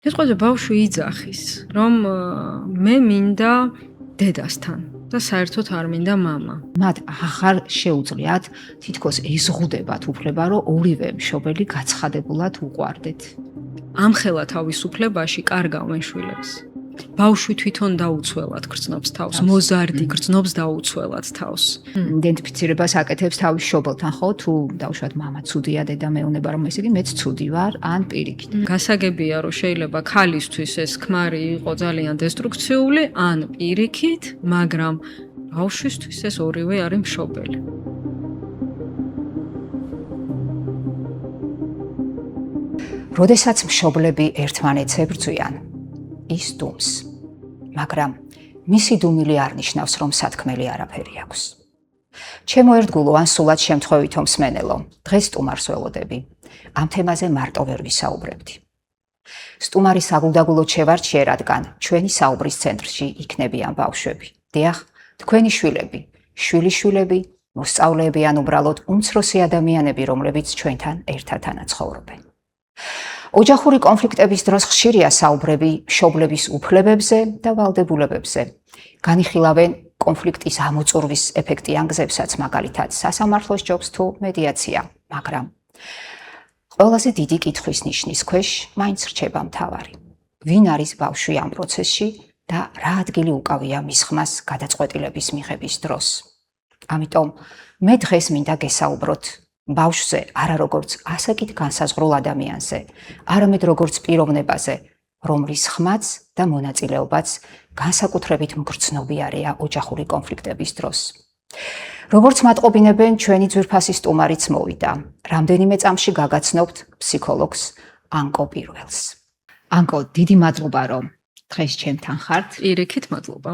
სიტყვაზე ბავშვი იძახის, რომ მე მინდა დედასთან და საერთოდ არ მინდა მამა. მათ აღარ შეუძლიათ თითქოს ეზღუდებათ უფლება, რომ ორივე მშობელი გაცხადებულად უყვარდეთ. ამხელა თავისუფლებაში კარგავენ შვილებს. ბავშვი თვითონ დაუცველად გრძნობს თავს, მოზარდი გრძნობს დაუცველად თავს. იდენტიფიცირებას აკეთებს თავის მშობელთან, ხო, თუ დავუშვათ მამა ცუდია, დედა მეუბნება რომ ესე იგი მეც ცუდი ვარ, ან პირიქით. გასაგებია, რომ შეიძლება ქალისთვის ეს ქმარი იყო ძალიან დესტრუქციული, ან პირიქით, მაგრამ ბავშვისთვის ეს ორივე არის მშობელი. როდესაც მშობლები ერთმანეთს ებრძვიან, ის დუმს, მაგრამ მისი დუმილი არ ნიშნავს, რომ სათქმელი არაფერი აქვს. ჩემო ერთგულო ან სულად შემთხვევითო მსმენელო, დღეს სტუმარს ველოდები. ამ თემაზე მარტო ვერ ვისაუბრებდი. სტუმარი საგულდაგულოდ შევარჩიე, რადგან ჩვენი საუბრის ცენტრში იქნებიან ბავშვები. დიახ, თქვენი შვილები, შვილიშვილები, მოსწავლეები ან უბრალოდ უმცროსი ადამიანები, რომლებიც ჩვენთან ერთადანაც ცხოვრობენ. ოჯახური კონფლიქტების დროს ხშირია საუბრები მშობლების უფლებებზე და ვალდებულებებზე. განიხილავენ კონფლიქტის ამოწურვის ეფექტიან გზებსაც, მაგალითად, სასამართლოს ჯობს თუ მედიაცია, მაგრამ ყველაზე დიდი კითხვის ნიშნის ქვეშ მაინც რჩება მთავარი. ვინ არის ბავშვი ამ პროცესში და რა ადგილი უკავია მის ხმას გადაწყვეტილების მიღების დროს. ამიტომ მე დღეს მინდა გესაუბროთ ბავშვზე, არა როგორც ასაკით განსაზღვრულ ადამიანზე, არამედ როგორც პიროვნებაზე, რომლის ხმაც და მონაწილეობაც განსაკუთრებით მგრძნობიარეა ოჯახური კონფლიქტების დროს. როგორც მატყობინებენ, ჩვენი ძვირფასი სტუმარიც მოვიდა. რამდენიმე წამში გაგაცნობთ ფსიქოლოგს ანკო პირველს. ანკო, დიდი მადლობა, რომ დღეს ჩემთან ხართ. პირიქით მადლობა.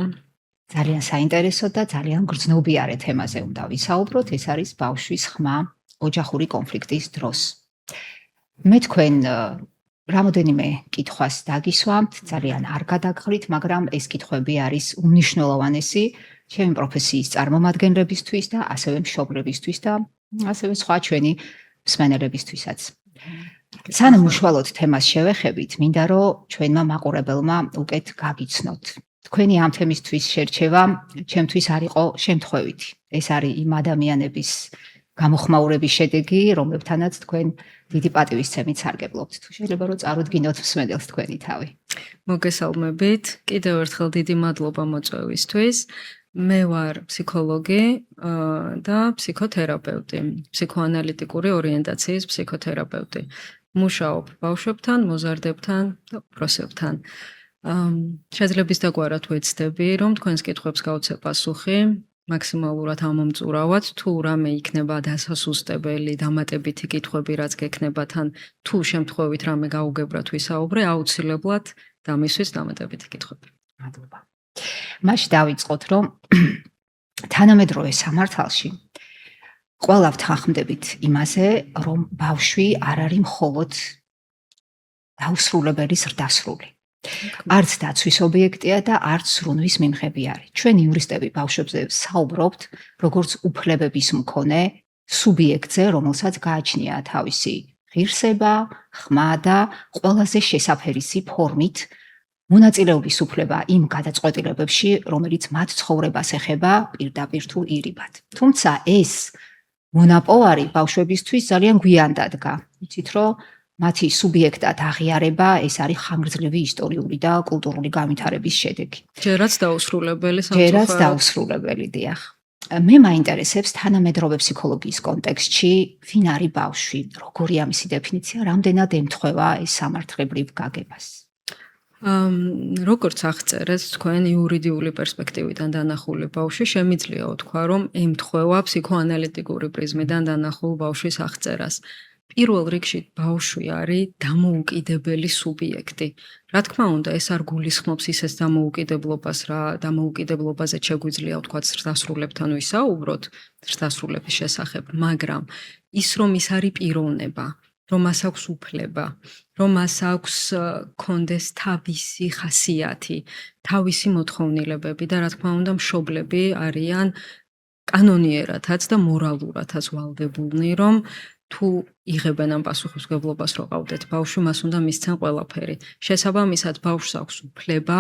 ძალიან საინტერესო და ძალიან გრძნობიარე თემაზე უნდა ვისაუბროთ, ეს არის ბავშვის ხმა ოჯახური კონფლიქტის დროს. მე თქვენ რამოდენიმე კითხვას დაგისვამთ, ძალიან არ გადაგღვრით, მაგრამ ეს კითხვები არის უმნიშვნელოვანესი ჩემი პროფესიის წარმომადგენლებისთვის და ასევე მშობლებისთვის და ასევე სხვა ჩვენი მსმენელებისთვისაც. სანამ უშუალოდ თემას შევეხებით, მინდა რომ ჩვენმა მაყურებელმა უკეთ გაგიცნოთ. თქვენი ამ თემისთვის შერჩევა ჩემთვის არ იყო შემთხვევითი. ეს არის იმ ადამიანების გამოხმაურების შედეგი, რომლებთანაც თქვენ დიდი პატივისცემით სარგებლობთ. თუ შეიძლება რომ წარუდგინოთ მსმენელს თქვენი თავი. მოგესალმებით. კიდევ ერთხელ დიდი მადლობა მოწვევისთვის. მე ვარ ფსიქოლოგი და ფსიქოთერაპევტი, ფსიქოანალიტიკური ორიენტაციის ფსიქოთერაპევტი. მუშაობ ბავშვებთან, მოზარდებთან და უფროსებთან. შეძლების დაგვარად ვეცდები, რომ თქვენს კითხვებს გავცე პასუხი. მაქსიმალურად ამომწურავად, თუ რამე იქნება დასასუსტებელი, დამატებითი კითხვები, რაც გექნება თან, თუ შემთხვევით რამე გაუგებრათ ვისაუბრე, აუცილებლად დამისვით დამატებითი კითხვები. მადლობა. მაშინ დავიწყოთ, რომ თანამედროვე სამართალში ყველა ვთანხმდებით იმაზე, რომ ბავშვი არ არის მხოლოდ დაუსრულებელი ზრდასრული. არც დაცვის ობიექტია და არც სრუნვის მიმღები არის. ჩვენ იურისტები ბავშვებზე საუბრობთ, როგორც უფლებების მქონე სუბიექტზე, რომელსაც გააჩნია თავისი ღირსება, ხმა და ყველაზე შესაფერისი ფორმით მონაწილეობის უფლება იმ გადაწყვეტილებებში, რომელიც მათ ცხოვრებას ეხება პირდაპირ თუ ირიბად. თუმცა ეს მონაპოვარი ბავშვებისთვის ძალიან გვიან დადგა. იცით, რომ მათი სუბიექტად აღიარება ეს არის ხანგრძლივი ისტორიული და კულტურული განვითარების შედეგი. ჯერაც დაუსრულებელი ჯერაც დაუსრულებელი, დიახ. მე მაინტერესებს თანამედროვე ფსიქოლოგიის კონტექსტში, ვინ არის ბავშვი, როგორია მისი დეფინიცია, რამდენად ემთხვევა ეს სამართლებრივ გაგებას. როგორც აღწერეთ თქვენ იურიდიული პერსპექტივიდან დანახული ბავშვი, შემიძლია ვთქვა, რომ ემთხვევა ფსიქოანალიტიკური პრიზმიდან დანახულ ბავშვის აღწერას. პირველ რიგში ბავშვი არის დამოუკიდებელი სუბიექტი. რა თქმა უნდა, ეს არ გულისხმობს ისეთ დამოუკიდებლობას, რა დამოუკიდებლობაზე შეგვიძლია ვთქვათ ზრდასრულებთან ვისაუბროთ, ზრდასრულების შესახებ, მაგრამ ის რომ ის არის პიროვნება, რომ მას აქვს უფლება, რომ მას აქვს კონდეს თავისი ხასიათი, თავისი მოთხოვნილებები და რა თქმა უნდა, მშობლები არიან კანონიერათაც და მორალურათაც ვალდებულნი, რომ თუ იღებენ ამ პასუხისმგებლობას რომ ყავდეთ ბავშვი, მას უნდა მისცენ ყველაფერი. შესაბამისად ბავშვს აქვს უფლება,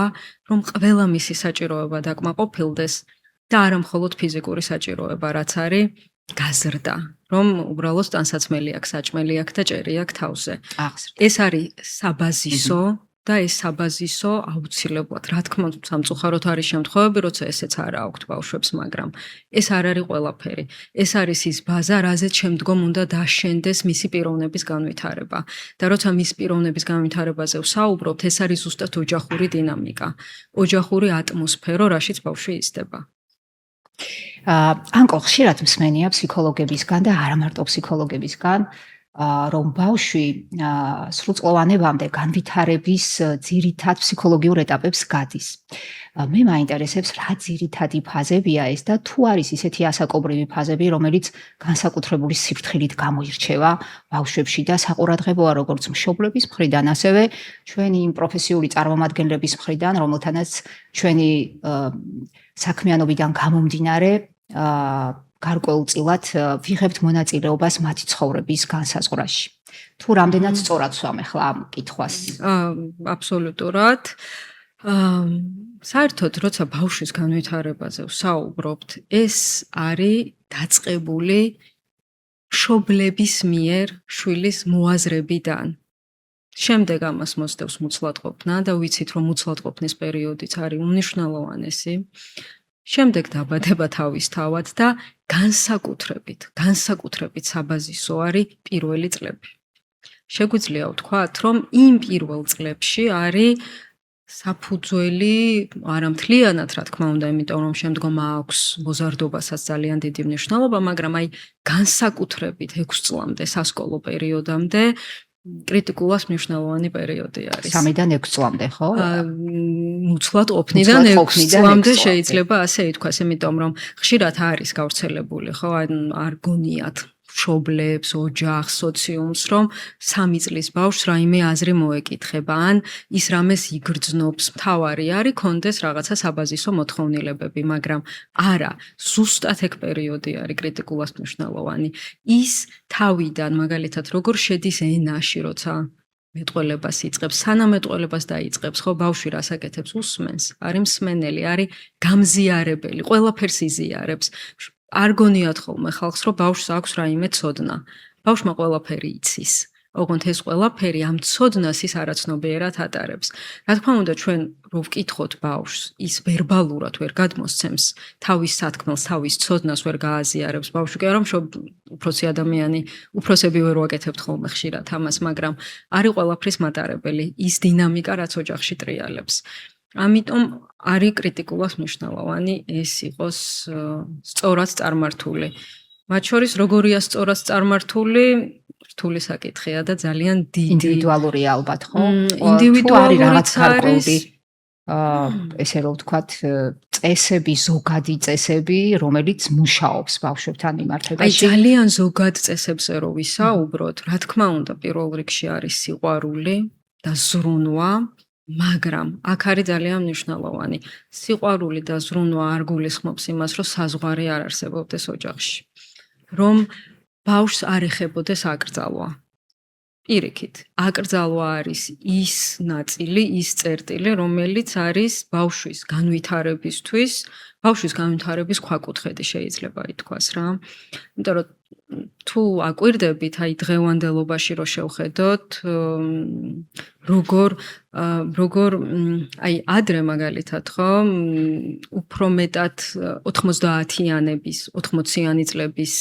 რომ ყველა მისი საჭიროება დაკმაყოფილდეს და არა მხოლოდ ფიზიკური საჭიროება, რაც არის გაზრდა, რომ უბრალოდ ტანსაცმელი აქვს, საჭმელი აქვს და ჭერი აქვს თავზე. ეს არის საბაზისო და ეს საბაზისო აუცილებლად. რა თქმა უნდა, სამწუხაროდ არის შემთხვევები, როცა ესეც არა აქვთ ბავშვებს, მაგრამ ეს არ არის ყველაფერი. ეს არის ის ბაზა, რაზეც შემდგომ უნდა დაშენდეს მისი პიროვნების განვითარება. და როცა მის პიროვნების განვითარებაზე ვსაუბრობთ, ეს არის ზუსტად ოჯახური დინამიკა, ოჯახური ატმოსფერო, რაშიც ბავშვი იზრდება. ანკო ხშირად მსმენია ფსიქოლოგებისგან და არა მარტო ფსიქოლოგებისგან, რომ ბავშვი სრულწლოვანებამდე განვითარების ძირითად ფსიქოლოგიურ ეტაპებს გადის. მე მაინტერესებს, რა ძირითადი ფაზებია ეს და თუ არის ისეთი ასაკობრივი ფაზები, რომელიც განსაკუთრებული სიფრთხილით გამოირჩევა ბავშვებში და საყურადღებოა როგორც მშობლების მხრიდან, ასევე ჩვენი პროფესიული წარმომადგენლების მხრიდან, რომელთანაც ჩვენი საქმიანობიდან გამომდინარე გარკვეულწილად ვიღებთ მონაწილეობას მათი ცხოვრების განსაზღვრაში. თუ რამდენად სწორად ვსვამ ახლა ამ კითხვას? აბსოლუტურად. საერთოდ, როცა ბავშვის განვითარებაზე ვსაუბრობთ, ეს არის დაწყებული მშობლების მიერ შვილის მოაზრებიდან. შემდეგ ამას მოსდევს მუცლადყოფნა და ვიცით, რომ მუცლადყოფნის პერიოდიც არის უმნიშვნელოვანესი. შემდეგ დაბადება თავისთავად და განსაკუთრებით საბაზისო არის პირველი წლები. შეგვიძლია ვთქვათ, რომ იმ პირველ წლებში არის საფუძველი, არა მთლიანად, რა თქმა უნდა, იმიტომ რომ შემდგომ აქვს მოზარდობასაც ძალიან დიდი მნიშვნელობა, მაგრამ აი განსაკუთრებით 6 წლამდე, სასკოლო პერიოდამდე კრიტიკულად მნიშვნელოვანი პერიოდი არის. 3-დან 6 წლამდე, ხო? მუცლადყოფნიდან 6 წლამდე შეიძლება ასე ითქვას, იმიტომ რომ ხშირად არის გავრცელებული, ხო, არ გონიათ მშობლებს, ოჯახს, სოციუმს, რომ 3 წლის ბავშვს რაიმე აზრი მოეკითხება, ან ის რამეს იგრძნობს. მთავარი არის კონდეს რაღაცა საბაზისო მოთხოვნილებები, მაგრამ არა, ზუსტად ეგ პერიოდი არის კრიტიკულად მნიშვნელოვანი. ის თავიდან, მაგალითად, როგორ შედის ენაში, როცა მეტყველებას იწყებს, სანამ მეტყველებას დაიწყებს, ხო, ბავშვი რას აკეთებს, უსმენს, არის მსმენელი, არის გამზიარებელი, ყველაფერს იზიარებს. არ გონიათ ხოლმე ხალხს, რომ ბავშვს აქვს რაიმე ცოდნა. ბავშვმა ყველაფერი იცის. ოღონდ ეს ყველაფერი ამ ცოდნას ის არაცნობიერად ატარებს. რა თქმა უნდა, ჩვენ რო ვკითხოთ ბავშვს, ის ვერბალურად ვერ გადმოსცემს თავის სათქმელს, თავის ცოდნას ვერ გააზიარებს. ბავშვი კი არა, უფროსი ადამიანი, უფროსები ვერ ვაკეთებთ ხოლმე ხშირად ამას, მაგრამ არის ყველაფრის მატარებელი, ის დინამიკა, რაც ოჯახში ტრიალებს. ამიტომ არის კრიტიკულად მნიშვნელოვანი ეს იყოს სწორად წარმართული. მათ შორის როგორია სწორად წარმართული, რთული საკითხია და ძალიან დიდი. ინდივიდუალურია ალბათ, ხო? ინდივიდუალური რაღაც გარკვეული ესე რომ ვთქვათ, წესები, ზოგადი წესები, რომელიც მუშაობს ბავშვებთან მიმართებაში. აი ძალიან ზოგად წესებზე რო ვისაუბროთ, რა თქმა უნდა, პირველ რიგში არის სიყვარული და ზრუნვა. მაგრამ აქ არის ძალიან მნიშვნელოვანი. სიყვარული და ზრუნვა არ გულისხმობს იმას, რომ საზღვარი არ არსებობდეს ოჯახში. რომ ბავშვს არ ეხებოდეს აკრძალვა. პირიქით, აკრძალვა არის ის ნაწილი, ის წერტილი, რომელიც არის ბავშვის განვითარებისთვის, ბავშვის განვითარების ქვაკუთხედი შეიძლება ითქვას რა. იმიტომ რომ თუ აკვირდებით, აი დღევანდელობაში რო შევხედოთ, როგორ აი ადრე მაგალითად, ხო, უფრო მეტად 90-იანების, 80-იანი წლების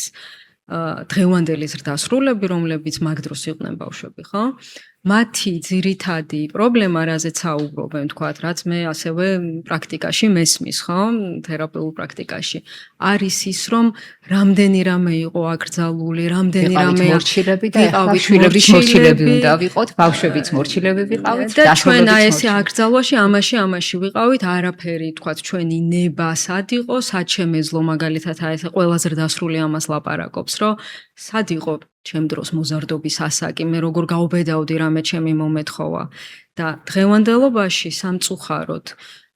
დღევანდელი ზრდასრულები, რომლებიც მაგ დროს იყვნენ ბავშვები, ხო? მათი ძირითადი პრობლემა, რაზეც საუბრობენ, თქვათ, რაც მე ასევე პრაქტიკაში მესმის, ხო? თერაპიულ პრაქტიკაში, არის ის, რომ რამდენი რამე იყო აკრძალული, რამდენი რამე მორჩილები და ახლა შვილების მორჩილები უნდა ვიყოთ, ბავშვებიც მორჩილები ვიყავით და ჩვენ აი ესე აკრძალვაში, ამაში ვიყავით, არაფერი, თქვათ, ჩვენი ნება სად იყო, სად შემეძლო, მაგალითად, აი ესე ყველა ზრდასრული ამას ლაპარაკობს, რომ სად იყო ჩემ დროს მოზარდობის ასაკი, მე როგორ გავბედავდი რამე ჩემი მომეთხოვა და დღევანდელობაში სამწუხაროდ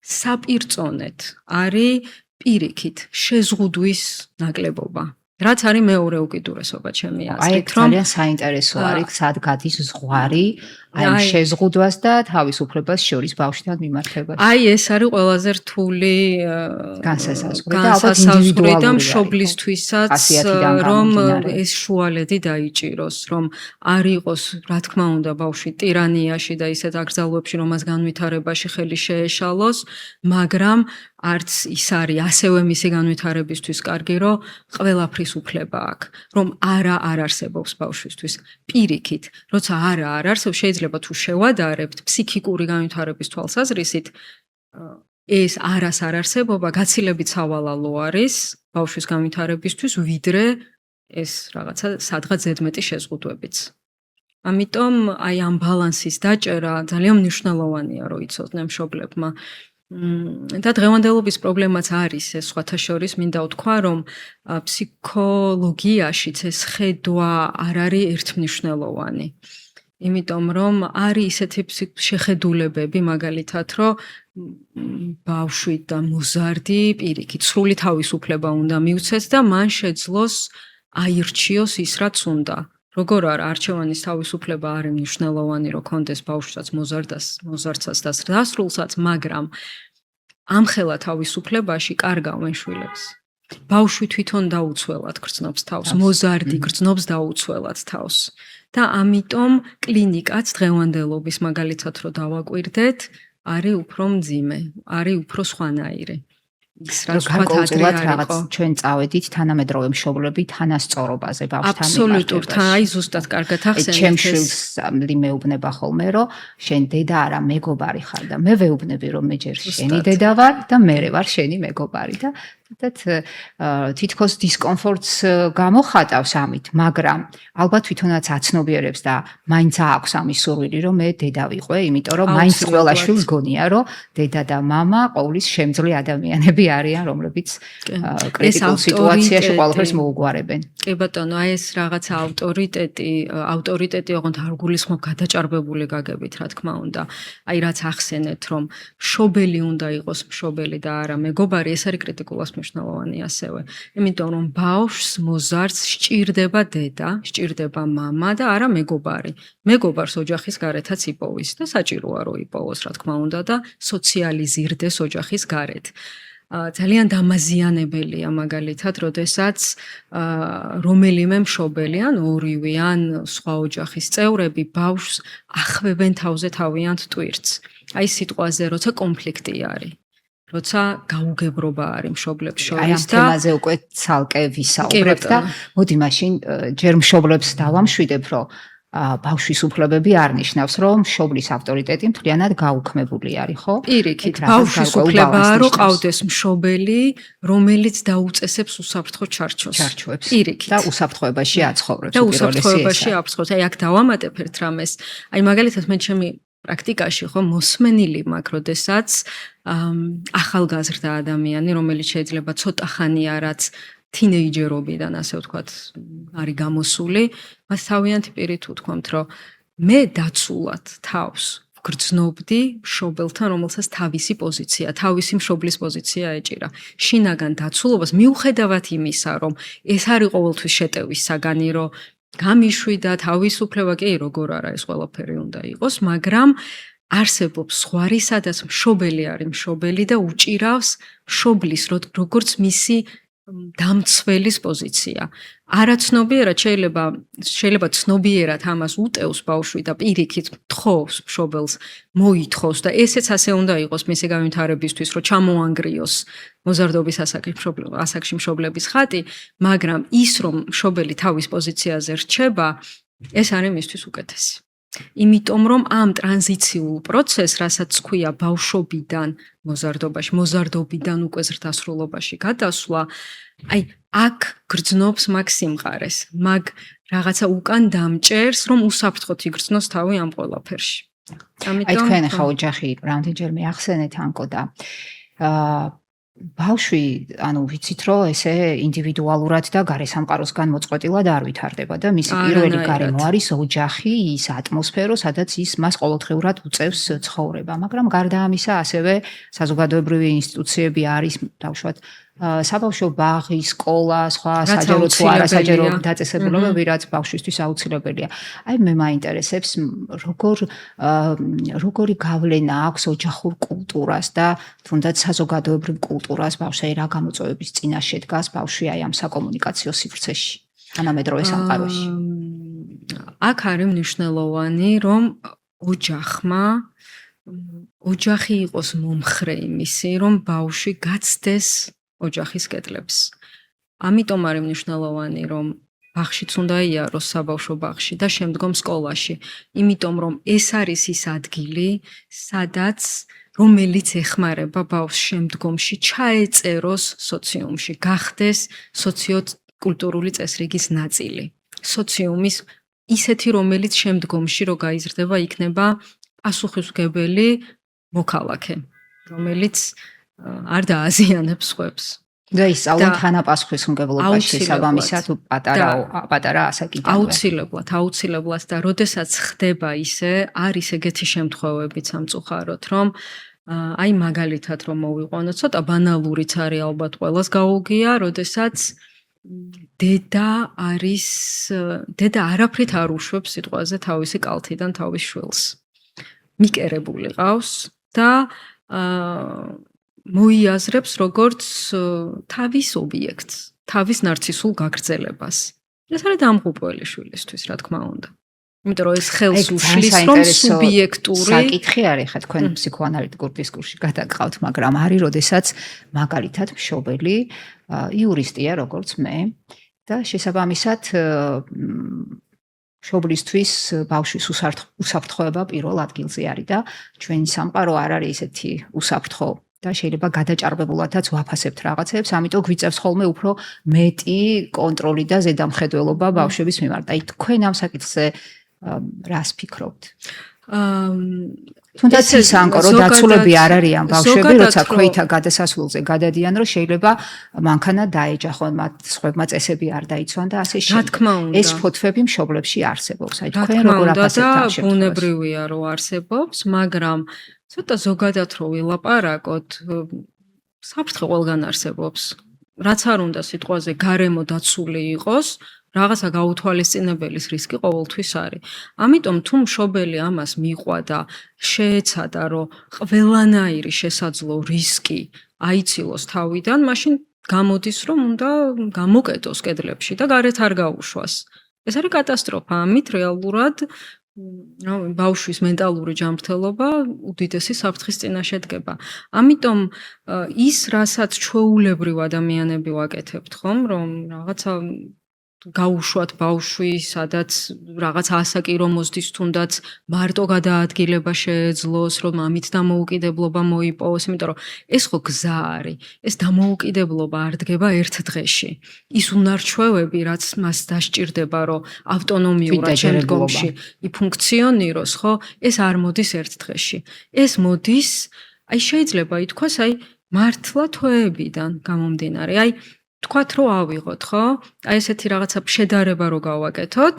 საპირწონეთ არის პირიქით შეზღუდვის ნაკლებობა. რაც არის მეორე უკიდურესობა ჩემი აი აზრით, ეს ძალიან საინტერესო არის, სად გადის ზღვარი აი შეზღუდვას და თავისუფლებას შორის ბავშვთან მიმართებაში. აი ეს არის ყველაზე რთული განსასაზღვრი და მშობლისთვისაც, რომ ეს შუალედი დაიჭიროს, რომ არ იყოს, რა თქმა უნდა, ბავშვი ტირანიაში და ისეთ აკრძალვებში, რომ მას განვითარებაში ხელი შეეშალოს, მაგრამ არც ის არის ასევე მისი განვითარებისთვის კარგი, რომ ყველაფრის უფლება აქვს, რომ არ არსებობს ბავშვისთვის. პირიქით, როცა არ არსებობს, შეიძლება თუ შევადარებთ ფსიქიკური განვითარების თვალსაზრისით, ეს არარსებობა გაცილებით სავალალო არის ბავშვის განვითარებისთვის, ვიდრე ეს რაღაცა სადღაც ზედმეტი შეზღუდვებიც. ამიტომ აი ამ ბალანსის დაჭერა ძალიან მნიშვნელოვანია, რომ იცოდნენ მშობლებმა. და დღევანდელობის პრობლემაც არის ეს სხვათა შორის, მინდა ვთქვა, რომ ფსიქოლოგიაშიც ეს ხედვა არ არის ერთმნიშვნელოვანი. იმიტომ რომ არის ისეთი შეხედულებები, მაგალითად, რომ ბავშვი და მოზარდი პირიქით სრული თავისუფლება უნდა მიუცეს და მან შეძლოს აირჩიოს ის, რაც უნდა. როგორ არა, არჩევანის თავისუფლება არის მნიშვნელოვანი, რომ კონდეს ბავშვსაც, მოზარდსაც და დასრულსაც, მაგრამ ამხელა თავისუფლებაში კარგავენ შვილებს. ბავშვი თვითონ დაუცველად გრძნობს თავს, მოზარდი გრძნობს დაუცველად თავს. და ამიტომ კლინიკაც დღევანდელობის მაგალითად რო დავაკვირდეთ, არის უფრო მძიმე, არის უფრო სხვანაირი. გარკვეულწილად რაღაც ჩვენ წავედით თანამედროვე მშობლები თანასწორობაზე ბავშვთან. აბსოლუტურად, აი ზუსტად კარგად ახსენეთ. ჩემ შვილს მეუბნება ხოლმე, რომ შენ დედა არა, მეგობარი ხარ და მე ვეუბნები, რომ მე ჯერ შენი დედა ვარ და მე ვარ შენი მეგობარი და თითქოს დისკომფორტს გამოხატავს ამით, მაგრამ ალბათ თვითონაც აცნობიერებს და მაინც აქვს ამის სურვილი, რომ მე დედა ვიყვე, იმიტომ რომ მაინც ყველა შვილს გონია, რომ დედა და მამა ყოვლის შემძლე ადამიანები არიან, რომლებიც კრიტიკულ სიტუაციაში ყველაფერს მოუგვარებენ. კი ბატონო, აი ეს რაღაცა ავტორიტეტი ოღონდ არ გულისხმობ გადაჭარბებული გაგებით, რა თქმა უნდა. აი რაც ახსენეთ, რომ მშობელი უნდა იყოს მშობელი და არა მეგობარი, ეს არის კრიტიკულად მნიშვნელოვანი ასევე. იმიტომ რომ ბავშვს მოზარდს სჭირდება დედა, სჭირდება მამა და არა მეგობარი. მეგობარს ოჯახის გარეთაც იპოვის და საჭიროა რომ იპოვოს, რა თქმა უნდა და სოციალიზირდეს ოჯახის გარეთ. ძალიან დამაზიანებელია მაგალითად, როდესაც რომელიმე მშობელი ან ორივე ან სხვა ოჯახის წევრები ბავშვს ახвебენ თავზე თავიანთ ტვირთს. აი სიტყვაზე როცა კონფლიქტი არის. როცა გაუგებრობა არის მშობლებს შორის და აი ამ თემაზე უკვე ცალკე ვისაუბრებთ და მოდი მაშინ ჯერ მშობლებს დავამშვიდებ, რომ ბავშვის უფლებები არ ნიშნავს, რომ მშობლის ავტორიტეტი მთლიანად გაუქმებული არის, ხო? პირიქით, ბავშვის უფლებაა, რომ ყავდეს მშობელი, რომელიც დაუწესებს უსაფრთხო ჩარჩოებს. და უსაფრთხოებაში აცხოვრებს. და უსაფრთხოებაში აცხოვრებს. აი აქ დავამატებ ერთ რამეს. აი მაგალითად მე ჩემი პრაქტიკაში ხო მოსმენილი მაქვს, როდესაც ახალგაზრდა ადამიანი, რომელიც შეიძლება ცოტა ხანია რაც თინეიჯერობიდან, ასე ვთქვათ, არის გამოსული, მას თავიანთი პირით ვთქვამთ, რომ მე დაცულად თავს გრძნობდი მშობელთან, რომელსაც თავისი პოზიცია, თავისი მშობლის პოზიცია ეჭირა. შინაგან დაცულობას მიუხედავად იმისა, რომ ეს არის ყოველთვის შეტევის საგანი, რომ გამიშვიდა თავისუფლება, კი, როგორ არა ეს ყველაფერი უნდა იყოს, მაგრამ არსებობს ზღვარი, სადაც მშობელი არის მშობელი და უჭირავს მშობლის როგორც მისი დამცველის პოზიცია. არაცნობიერად შეიძლება ცნობიერად ამას უტევს ბავშვი და პირიქით თხოვს მშობელს მოითხოვს და ესეც ასე უნდა იყოს მისი განვითარებისთვის, რომ ჩამოანგრიოს მოზარდობის ასაკში მშობლების ხატი, მაგრამ ის რომ მშობელი თავის პოზიციაზე რჩება, ეს არის მისთვის უკეთესი. იმიტომ რომ ამ ტრანზიციულ პროცესს, რასაც ქვია ბავშვობიდან მოზარდობაში, მოზარდობიდან უკვე ზრდასრულობაში გადასვლა, აი აქ გრძნობს მაგ სიმყარეს, მაგ რაღაცა უკან დამჭერს, რომ უსაფრთხოდ იგრძნოს თავი ამ ყველაფერში. აი თქვენ ხა ოჯახი რამდენჯერმე ახსენეთ ანკო და ბავშვი, ანუ ვიცით რომ ესე ინდივიდუალურად და გარესამყაროსგან მოწყვეტილად არ ვითარდება და მისი პირველი გარემო არის ოჯახი, ის ატმოსფერო, სადაც ის მას ყოველდღიურად უწევს ცხოვრება, მაგრამ გარდა ამისა ასევე საზოგადოებრივი ინსტიტუციები არის, დავუშვათ საბავშვო ბაღი, სკოლა, სხვა რაც საჯარო თუ არასაჯარო აუცილებელია. დაწესებულებები, რაც ბავშვისთვის აუცილებელია. აი მე მაინტერესებს როგორი გავლენა აქვს ოჯახურ კულტურას და თუნდაც საზოგადოებრივ კულტურას ბავშვი რა გამოწვევების წინაშე დგას ბავშვი აი ამ საკომუნიკაციო სივრცეში, თანამედროვე სამყაროში. აქ არის მნიშვნელოვანი, რომ ოჯახი იყოს მომხრე იმისი, რომ ბავშვი გაცდეს ოჯახის კედლებს. ამიტომ არის მნიშვნელოვანი, რომ ბაღშიც უნდა იაროს საბავშვო ბაღში და შემდგომ სკოლაში, იმიტომ რომ ეს არის ის ადგილი, სადაც რომელიც ეხმარება ბავშვს შემდგომში ჩაეწეროს სოციუმში, გახდეს სოციოკულტურული წესრიგის ნაწილი. სოციუმის ისეთი, რომელიც შემდგომში რო გაიზრდება, იქნება პასუხისმგებელი მოქალაქე, რომელიც არ დააზიანებს სხვებს. და ისწავლონ თანაპასუხისმგებლობაში შესაბამისად პატარა ასაკიდანვე. აუცილებლად და როდესაც ხდება ისე, არის ეგეთი შემთხვევებიც სამწუხაროდ, რომ აი მაგალითად რომ მოვიყვანოთ, ცოტა ბანალურიც არის ალბათ ყველას გაუგია, როდესაც დედა არაფრით არ უშვებს სიტყვაზე თავისი კალთიდან თავის შვილს. მიკერებული ყავს და მოიაზრებს როგორც თავის ობიექტს, თავის ნარცისულ გაგრძელებას. ეს არის დამღუპველი შვილისთვის, რა თქმა უნდა. იმიტომ რომ ეს ხელს უშლის, რომ სუბიექტური საკითხი არის, ხა თქვენ ფსიქოანალიტიკურ დისკურსში გადაგყავთ, მაგრამ არის, როდესაც მაგალითად მშობელი იურისტია, როგორც მე, და შესაბამისად მშობლისთვის ბავშვის უსაფრთხოება პირველ ადგილზე არის და ჩვენი სამყარო არ არის ესეთი უსაფრთხო და შეიძლება გადაჭარბებულადაც ვაფასებთ რაღაცებს, ამიტომ გვიწევს ხოლმე უფრო მეტი კონტროლი და ზედამხედველობა ბავშვების მიმართ. აი თქვენ ამ საკითხზე რას ფიქრობთ? თუნდაც ის ანკო, რომ დაცულები არ არიან ბავშვები, როცა ქვეითა გადასასვლელზე გადადიან, რომ შეიძლება მანქანა დაეჯახონ, მათ სხვებმა წესები არ დაიცვან და ასე შემდეგ. ეს ფოთვები მშობლებში არსებობს. აი თქვენ როგორ აფასებთ ამ შემთხვევას? ბუნებრივია, რომ არსებობს, მაგრამ ცოტა ზოგადად რო ვილაპარაკოთ, საფრთხე ყველგან არსებობს. რაც არ უნდა სიტყვაზე გარემო დაცული იყოს, რაღაცა გაუთვალისწინებელის რისკი ყოველთვის არის. ამიტომ თუ მშობელი ამას მიყვა და შეეცადა, რომ ყველანაირი შესაძლო რისკი აიცილოს თავიდან, მაშინ გამოდის, რომ უნდა გამოკეტოს კედლებში და გარეთ არ გაუშვას. ეს არის კატასტროფა. ამით რეალურად ბავშვის მენტალური ჯანმრთელობა უდიდესი საფრთხის წინაშე დგება. ამიტომ ის, რასაც ჩვეულებრივ ადამიანები ვაკეთებთ, ხომ, რომ რაღაცა გაუშვათ ბავშვი, სადაც რაღაც ასაკი რომ მოსდის, თუნდაც მარტო გადაადგილება შეეძლოს, რომ ამით დამოუკიდებლობა მოიპოვოს, იმიტომ რომ ეს ხო გზა არის. ეს დამოუკიდებლობა არ დგება ერთ დღეში. ის უნარჩვევები, რაც მას დასჭირდება, რომ ავტონომიურად შემდგომში იფუნქციონიროს, ხო, ეს არ მოდის ერთ დღეში. ეს მოდის, აი შეიძლება ითქვას, აი მართლა თვეებიდან გამომდინარე. აი თქვათ რომ ავიღოთ, ხო? აი ესეთი რაღაცა შედარება რო გავაკეთოთ,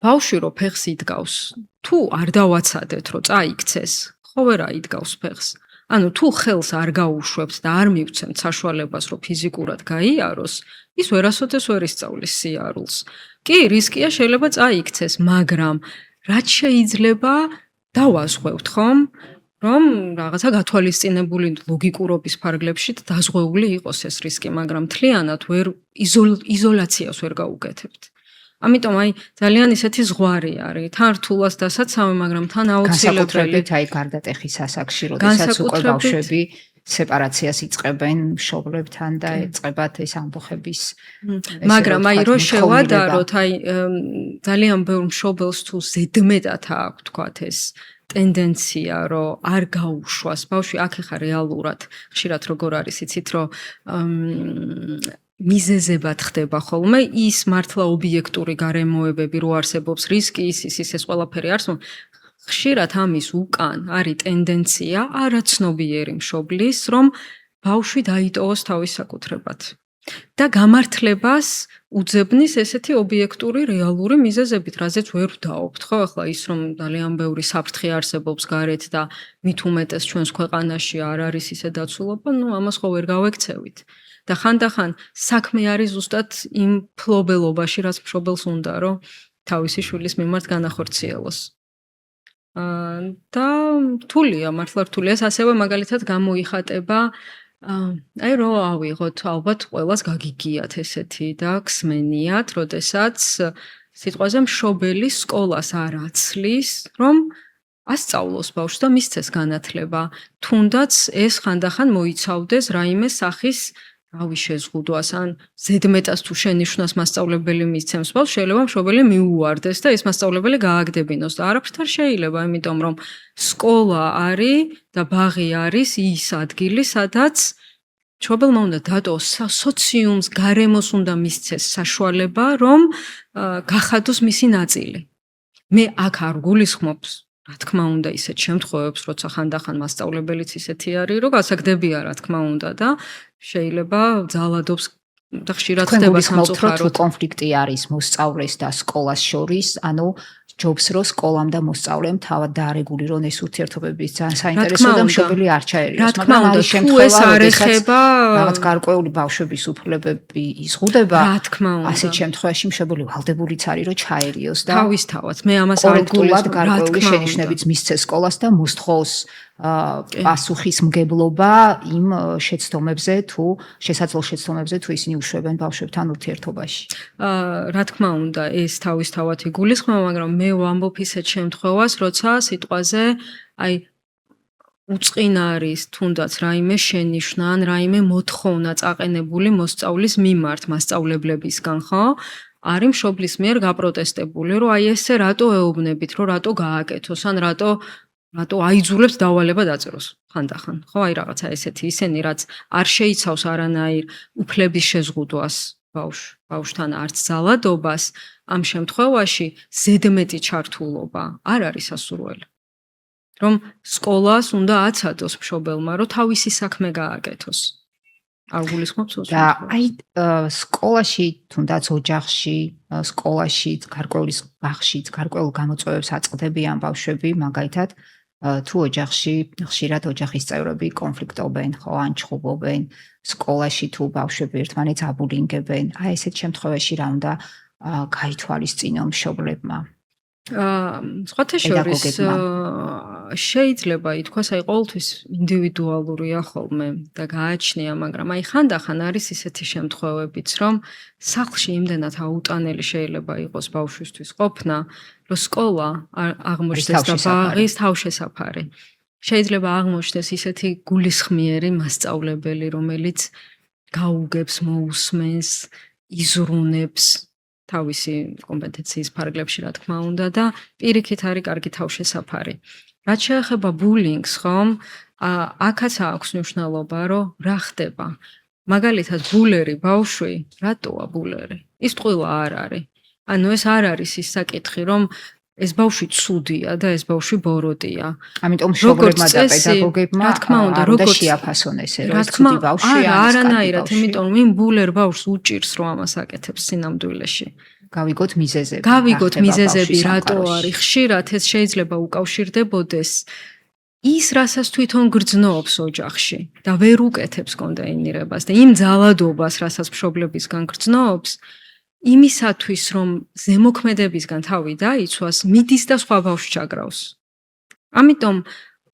ბავშვი რო ფეხს იდგავს, თუ არ დავაცადეთ რომ წაიქცეს, ხო ვერა იდგავს ფეხს. ანუ თუ ხელს არ გაუშვებთ და არ მივცემთ საშუალებას რომ ფიზიკურად გაიაროს, ის ვერასოდეს ვერ ისწავლის სიარულს. კი, რისკია შეიძლება წაიქცეს, მაგრამ რაც შეიძლება დავაზღვევთ, ხომ? რომ რაღაცა გათვალისწინებული ლოგიკურობის ფარგლებში დაზღვეული იყოს ეს რისკი, მაგრამ მთლიანად ვერ იზოლაციას ვერ გაუკეთებთ. ამიტომ აი ძალიან ისეთი ზღვარი არის. თან რთულას დასაცავი, მაგრამ თან აუცილებელი. განსაკუთრებით აი გარდატეხის ასაკში, როდესაც უკვე ბავშვები სეპარაციას იწყებენ მშობლებთან და ეწყებათ ეს ამბოხების. მაგრამ აი რო შევადაროთ, აი ძალიან ბევრ მშობელს თუ ზედმეტად აქვს თქვათ ეს ტენდენცია, რომ არ გაუშვას ბავშვი, აქ ხა რეალურად ხშირად როგორ არის, იცით, რომ მიზეზებად ხდება ხოლმე ის მართლა ობიექტური გარემოებები, რო არსებობს რისკი, ის ყველაფერი არსებობს. ხშირად ამის უკან არის ტენდენცია არაცნობიერი მშობლის, რომ ბავშვი დაიტოვოს თავის საკუთრებად. და გამართლებას უძებნის ესეთი ობიექტური რეალური მიზეზებით, რაზეც ვერ ვდაობთ, ხო? ახლა ის რომ ძალიან ბევრი საფრთხე არსებობს გარეთ და მით უმეტეს ჩვენს ქვეყანაში არ არის ისე დაცულობა, ამას ხო ვერ გავექცევით. და ხანდახან საქმე არის ზუსტად იმ ფლობელობაში, რაც მშობელს უნდა, რომ თავისი შვილის მიმართ განახორციელოს. და რთულია, მართლა რთულია. ეს ასევე მაგალითად გამოიხატება აი რო ავიღოთ, ალბათ ყველას გაგიგიათ ესეთი და გსმენიათ, როდესაც სიტყვაზე მშობელი სკოლას არ აცლის, რომ ასწავლოს ბავშვს და მისცეს განათლება. თუნდაც ეს ხანდახან მოიცავდეს რაიმე სახის რავი შეზღუდვას ან ზედმეტას თუ შენიშვნას მასწავლებელი მისცემს ბავშვს, შეიძლება მშობელი მიუვარდეს და ეს მასწავლებელი გააგდებინოს და არაფრით არ შეიძლება, იმიტომ რომ სკოლა არის და ბაღი არის ის ადგილი, სადაც მშობელმა უნდა დატოვოს სოციუმს, გარემოს უნდა მისცეს საშუალება, რომ გახადოს მისი ნაწილი. მე აქ არ გულისხმობს, რა თქმა უნდა, ისეთ შემთხვევებს, როცა ხანდახან მასწავლებელიც ისეთი არის, რომ გასაგდებია, რა თქმა უნდა და შეიძლება ძალადობს და ხშირად ხდება სამწუხაროდ. თუ კონფლიქტი არის მოსწავლეს და სკოლას შორის, ანუ ჯობს რომ სკოლამ და მოსწავლემ თავად დაარეგულირონ ეს ურთიერთობები ძალიან საინტერესო და მშობელი არ ჩაერიოს, მაგრამ არის შემთხვევა, როდესაც რაღაც გარკვეული ბავშვების უფლებები იზღუდება, რა თქმა უნდა. ასეთ შემთხვევაში მშობელი ვალდებულიც არის რომ ჩაერიოს და თავისთავად მე ამას არ გულისხმობ, გარკვეული შენიშვნებიც მისცეს სკოლას და მოსთხოვს პასუხისმგებლობა იმ შეცდომებზე თუ შესაძლო შეცდომებზე თუ ისინი უშვებენ ბავშვებთან ურთიერთობაში. რა თქმა უნდა, ეს თავისთავად იგულისხმება, მაგრამ მე ვამბობ ისეთ შემთხვევას, როცა სიტყვაზე აი უწყინარის თუნდაც რაიმე შენიშვნა ან რაიმე მოთხოვნა წაყენებული მოსწავლის მიმართ მასწავლებლებისგან, ხო? არის მშობლის მიერ გაპროტესტებული, რომ აი ესე რატო ეუბნებით, რომ რატო გააკეთოს ან რატო აიძულებს დავალება დაწეროს ხანდახან, ხო? აი რაღაცა ესეთი ისენი, რაც არ შეიცავს არანაირ უფლების შეზღუდვას ბავშვთან არც ძალადობას, ამ შემთხვევაში ზედმეტი ჩართულობა არ არის სასურველი. რომ სკოლას უნდა აცადოს მშობელმა, რომ თავისი საქმე გააკეთოს. არ გულისხმობს უსმენს. და აი სკოლაში, თუნდაც ოჯახში, სკოლაში, გარკვეულ ბაღში, გარკვეულ გამოწვევებს აწყდებიან ბავშვები, მაგალითად თუ ოჯახში ხშირად ოჯახის წევრები კონფლიქტობენ, ხო, ან ჩხუბობენ, სკოლაში თუ ბავშვები ერთმანეთს აბულინგებენ, აი ესეთ შემთხვევაში რა უნდა გაითვალისწინონ მშობლებმა? სხვათა შორის შეიძლება ითქვას, აი ყოველთვის ინდივიდუალურია ხოლმე და გააჩნია, მაგრამ აი ხანდახან არის ისეთი შემთხვევებიც, რომ სახლში იმდენად აუტანელი შეიძლება იყოს ბავშვისთვის ყოფნა, რომ სკოლა აღმოჩნდეს და ბაღის თავშესაფარი. შეიძლება აღმოჩნდეს ისეთი გულისხმიერი მასწავლებელი, რომელიც გაუგებს, მოусმენს, იზრუნებს თავისი კომპეტენციის ფარგლებში, რა თქმა უნდა და პირიქით არის კარგი თავშესაფარი. რაც შეეხება ბულინგს, ხომ? აქაც აქვს მნიშვნელობა, რომ რა ხდება. მაგალითად, ბულერი ბავშვი, რატოა ბულერი? ის ტყუილა არ არის. ანუ ეს არ არის ის საკითხი, რომ ეს ბავშვი ცუდია და ეს ბავშვი ბოროტია. ამიტომ მშობლებმა და პედაგოგებმა რა თქმა უნდა, როგორც შეაფასონ ესე, რომ ეს ცუდი ბავშვია, არანაირად, იმიტომ რომ იმ ბულერ ბავშვს უჭირს რომ ამას აკეთებს სინამდვილეში. გავიგოთ მიზეზები. გავიგოთ მიზეზები, რატო არის. ხშირად ეს შეიძლება უკავშირდებოდეს ის, რასაც თვითონ გრძნობს ოჯახში და ვერ უკეთებს კონტეინირებას და იმ ძალადობას, რასაც მშობლებისგან გრძნობს, იმისათვის, რომ ზემოქმედებისგან თავი დაიცვას, მიდის და სხვა ბავშვს ჩაგრავს. ამიტომ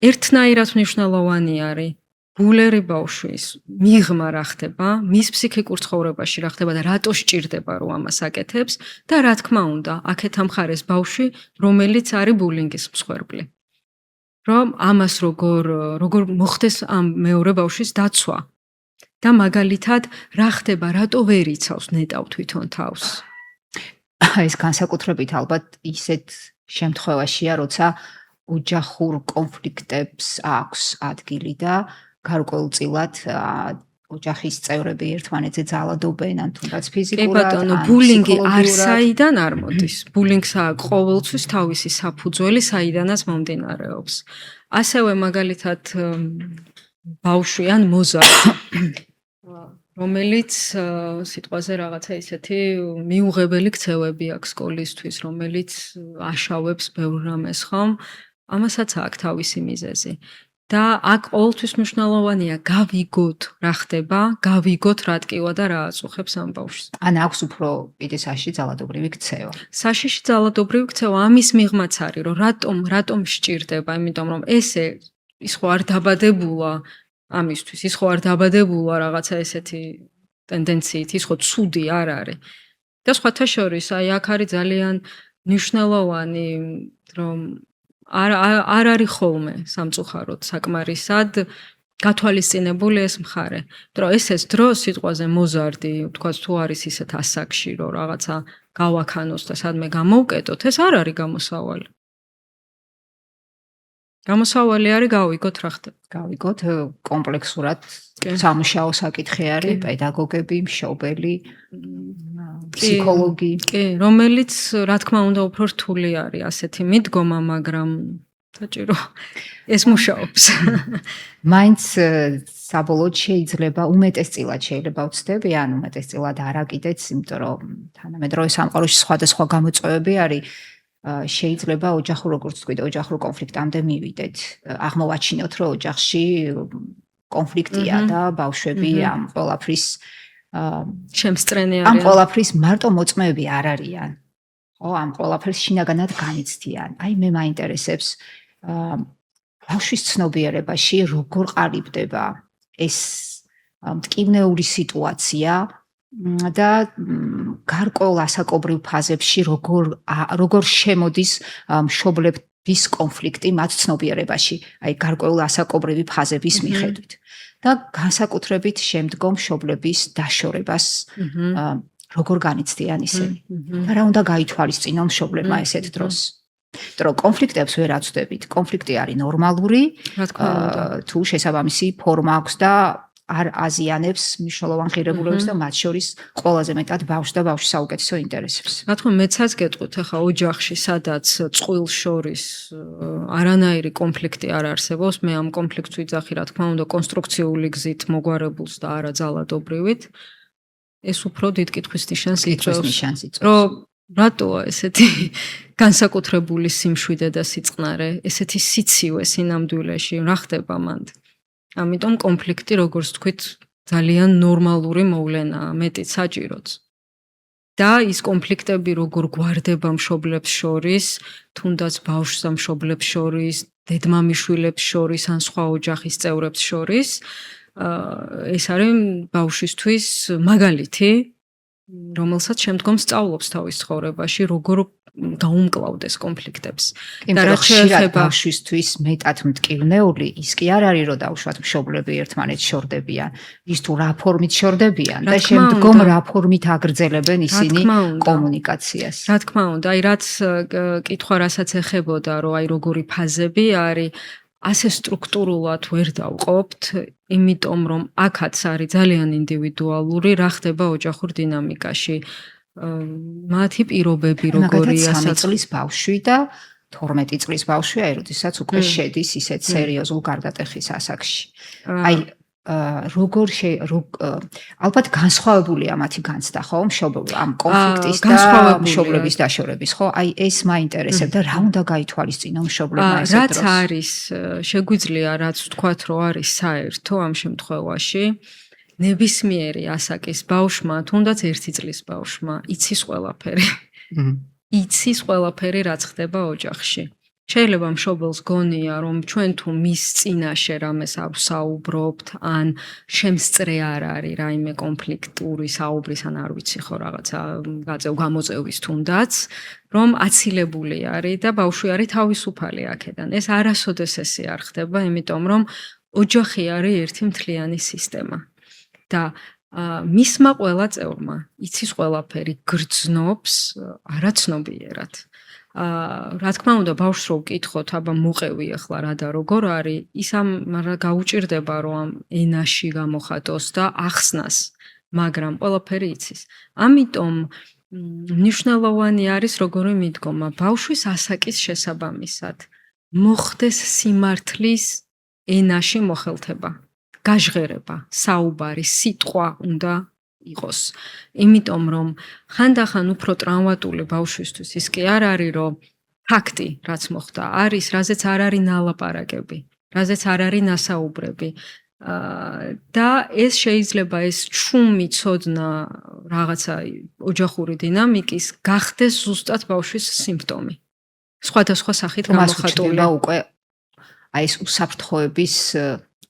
ერთნაირად მნიშვნელოვანი არის ბულერი ბავშვის მიღმა რა ხდება, მის ფსიქიკურ ცხოვრებაში რა ხდება და რატო სჭირდება რომ ამას აკეთებს და რა თქმა უნდა, აქეთ ამხარეს ბავშვი, რომელიც არის ბულინგის მსხვერპლი. რომ ამას როგორ მოხდეს ამ მეორე ბავშვის დაცვა. და მაგალითად რა ხდება, რატო ვერ იცავს ნეტავ თვითონ თავს. ეს განსაკუთრებით ალბათ ისეთ შემთხვევაშია, როცა ოჯახურ კონფლიქტებს აქვს ადგილი და გარკვეულწილად ოჯახის წევრები ერთმანეთზე ძალადობენ, ან თუნდაც ფიზიკურად. კი ბატონო, ბულინგი არ საიდან არ მოდის. ბულინგს აქვს ყოველთვის თავისი საფუძველი, საიდანაც მომდინარეობს. ასევე მაგალითად ბავშვი ან მოზარდი რომელიც სიტყვაზე რაღაცა ისეთი მიუღებელი ქცევები აქვს სკოლისთვის, რომელიც აშავებს ბევრ რამეს, ხომ? ამასაც აქვს თავისი მიზეზი. და აქ ყოველთვის მნიშვნელოვანია გავიგოთ რა ხდება, გავიგოთ რა ტკივა და რა აწუხებს ამ ბავშვს. ან აქვს უფრო კიდე საშიში ძალადობრივი ქცევა. საშიში ძალადობრივი ქცევა ამის მიღმაც არის, რომ რატომ სჭირდება, იმიტომ რომ ესე ის ხო არ დაბადებულა ამისთვის, ის ხო არ დაბადებულა რაღაცა ესეთი ტენდენციით, ის ხო ცუდი არ არის. და სხვათა შორის, აი აქ არის ძალიან მნიშვნელოვანი, რომ არ არის ხოლმე სამწუხაროდ საკმარისად გათვალისწინებული ეს მხარე. რომ ეს დრო სიტყვაზე მოზარდი, თქვა თუ არის ისეთ ასაკში, რომ რაღაცა გავაქანოს და სადმე გამოვკეტოთ, ეს არ არის გამოსავალი. გამოსავალი არის გავიგოთ რა ხდება. გავიგოთ კომპლექსურად სამუშაო საკითხი არის, პედაგოგები, მშობელი, ფსიქოლოგი. კი, რომელიც რა თქმა უნდა უფრო რთული არის ასეთი მიდგომა, მაგრამ საჭირო ეს მუშაობს. მაინც საბოლოოდ შეიძლება უმეტესწილად შეიძლება ვცდები, ან უმეტესწილად არა კიდეც, იმიტომ რომ თანამედროვე სამყაროში სხვადასხვა გამოწვევები არის. შეიძლება ოჯახურ, როგორც თქვი, ოჯახურ კონფლიქტამდე მივიდეთ. აღმოვაჩინოთ, რომ ოჯახში კონფლიქტია და ბავშვები ამ ყველაფრის შემსწრენი ამ არიან. ყველაფრის მარტო მოწმეები არ არიან. ხო, ამ ყველაფერს შინაგანად განიცდიან. აი მე მაინტერესებს ბავშვის ცნობიერებაში როგორ ყალიბდება ეს მტკივნეული სიტუაცია და გარკვეულ ასაკობრივ ფაზებში როგორ შემოდის მშობლების კონფლიქტი მათ ცნობიერებაში, აი გარკვეულ ასაკობრივი ფაზების მიხედვით. და განსაკუთრებით შემდგომ მშობლების დაშორებას როგორ განიცდიან ისინი. და რა უნდა გაითვალისწინონ მშობლებმა ესეთ დროს. რომ კონფლიქტებს ვერ აცდებით. კონფლიქტი არის ნორმალური, თუ შესაბამისი ფორმა აქვს და არ აზიანებს მნიშვნელოვან ღირებულებებს და მათ შორის ყველაზე მეტად ბავშვს და ბავშვის საუკეთესო ინტერესებს. რა თქმა უნდა, მეცაც გეტყვით, ახლა ოჯახში, სადაც წყვილს შორის არანაირი კონფლიქტი არ არსებობს, მე ამ კონფლიქტს ვიძახი, რა თქმა უნდა, კონსტრუქციული გზით მოგვარებულს და არა ძალადობრივით. ეს უფრო დიდ კითხვის ნიშანს იწვევს. რომ რატოა ესეთი განსაკუთრებული სიმშვიდე და სიწყნარე, ესეთი სიცივე სინამდვილეში, რა ხდება მანდ? ამიტომ კონფლიქტი, როგორც თქვით, ძალიან ნორმალური მოვლენაა, მეტიც საჭიროც. და ის კონფლიქტები როგორ გვარდება მშობლებს შორის, თუნდაც ბავშვს და მშობლებს შორის, დედმამიშვილებს შორის, ან სხვა ოჯახის წევრებს შორის, ეს არის ბავშვისთვის მაგალითი, რომელსაც შემდგომ სწავლობს თავის ცხოვრებაში, როგორ გაუმკლავდეს კონფლიქტებს. და რა შეიძლება ბავშვისთვის მეტად მტკივნეული, ის კი არ არის, რომ დაუშვათ მშობლები ერთმანეთს შორდებიან, ის თუ რა ფორმით შორდებიან და შემდგომ რა ფორმით აგრძელებენ ისინი კომუნიკაციას. რა თქმა უნდა, აი რაც კითხვა რასაც ეხებოდა, რომ აი როგორი ფაზები არის, ასე სტრუქტურულად ვერ დავყოფთ, იმიტომ რომ აქაც არის ძალიან ინდივიდუალური, რა ხდება ოჯახურ დინამიკაში. მათი პირობები როგორია, 13 წლის ბავშვი და 12 წლის ბავშვი, აი როდესაც უკვე შედის ისეთ სერიოზულ გარდატეხის ასაკში. აი ალბათ განსხვავებულია მათი განცდა, ხო, ამ კონფლიქტის და მშობლების დაშორების, ხო? აი ეს მაინტერესებდა, რა უნდა გაითვალისწინონ მშობლებმა ესეთ დროს. რაც არის, შეგვიძლია რაც ვთქვათ, რომ არის საერთო ამ შემთხვევაში, ნებისმიერი ასაკის ბავშვმა, თუნდაც 1 წლის ბავშვმა, იცის ყველაფერი. იცის ყველაფერი, რაც ხდება ოჯახში. შეიძლება მშობელს გონია, რომ ჩვენ თუ მის წინაშე რამეს ავსაუბრობთ, ან შემსწრე არ არის რაიმე კონფლიქტური საუბრის, ან არ ვიცი ხო რაღაცა გამოწვევის თუნდაც, რომ აცილებული არის და ბავშვი არის თავისუფალი აქედან. ეს არასოდეს ესე არ ხდება, იმიტომ რომ ოჯახი არის ერთი მთლიანი სისტემა. და მისმა ყველა წევრმა იცის ყველაფერი, გრძნობს არაცნობიერად. რა თქმა უნდა, ბავშვს რო ვკითხოთ, აბა მოყევი ახლა რა და როგორ არის, ის გაუჭირდება, რომ ამ ენაში გამოხატოს და ახსნას, მაგრამ ყველაფერი იცის. ამიტომ მნიშვნელოვანი არის როგორი მიდგომა ბავშვის ასაკის შესაბამისად მოხდეს სიმართლის ენაში მოხელთება. გაჟღერება, საუბარი, სიტყვა უნდა იყოს. იმიტომ რომ ხანდახან უფრო ტრავმატული ბავშვისთვის ის კი არ არის, რომ ფაქტი, რაც მოხდა, არის, რაზეც არ არის ნალაპარაკები, რაზეც არ არის ნასაუბრები. და ეს შეიძლება ეს ჩუმი ცოდნა რაღაცა ოჯახური დინამიკის გახდეს ზუსტად ბავშვის სიმპტომი. სხვადასხვა სახით გამოხატული. უკვე აი ეს უსაფრთხოების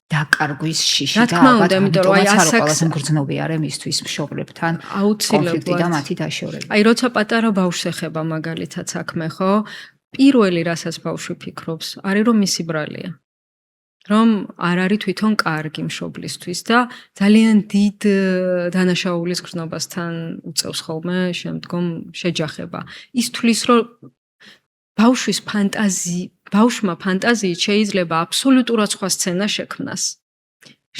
დაკარგვის შიში რა თქმა უნდა, იმიტომ რომ აი ასაკს მგრძნობი არის მისთვის მშობლებთან კონფლიქტი და მათი დაშორება. აი როცა პატარა ბავშვს ეხება მაგალითად საქმე, ხო? პირველი რასაც ბავშვი ფიქრობს, არის რომ მისი ბრალია. რომ არ არის თვითონ კარგი მშობლისთვის და ძალიან დიდ დანაშაულის გრძნობასთან უწევს ხოლმე შემდგომ შეჯახება. ის თulis რომ ბავშვმა ფანტაზიით შეიძლება აბსოლუტურად სხვა სცენა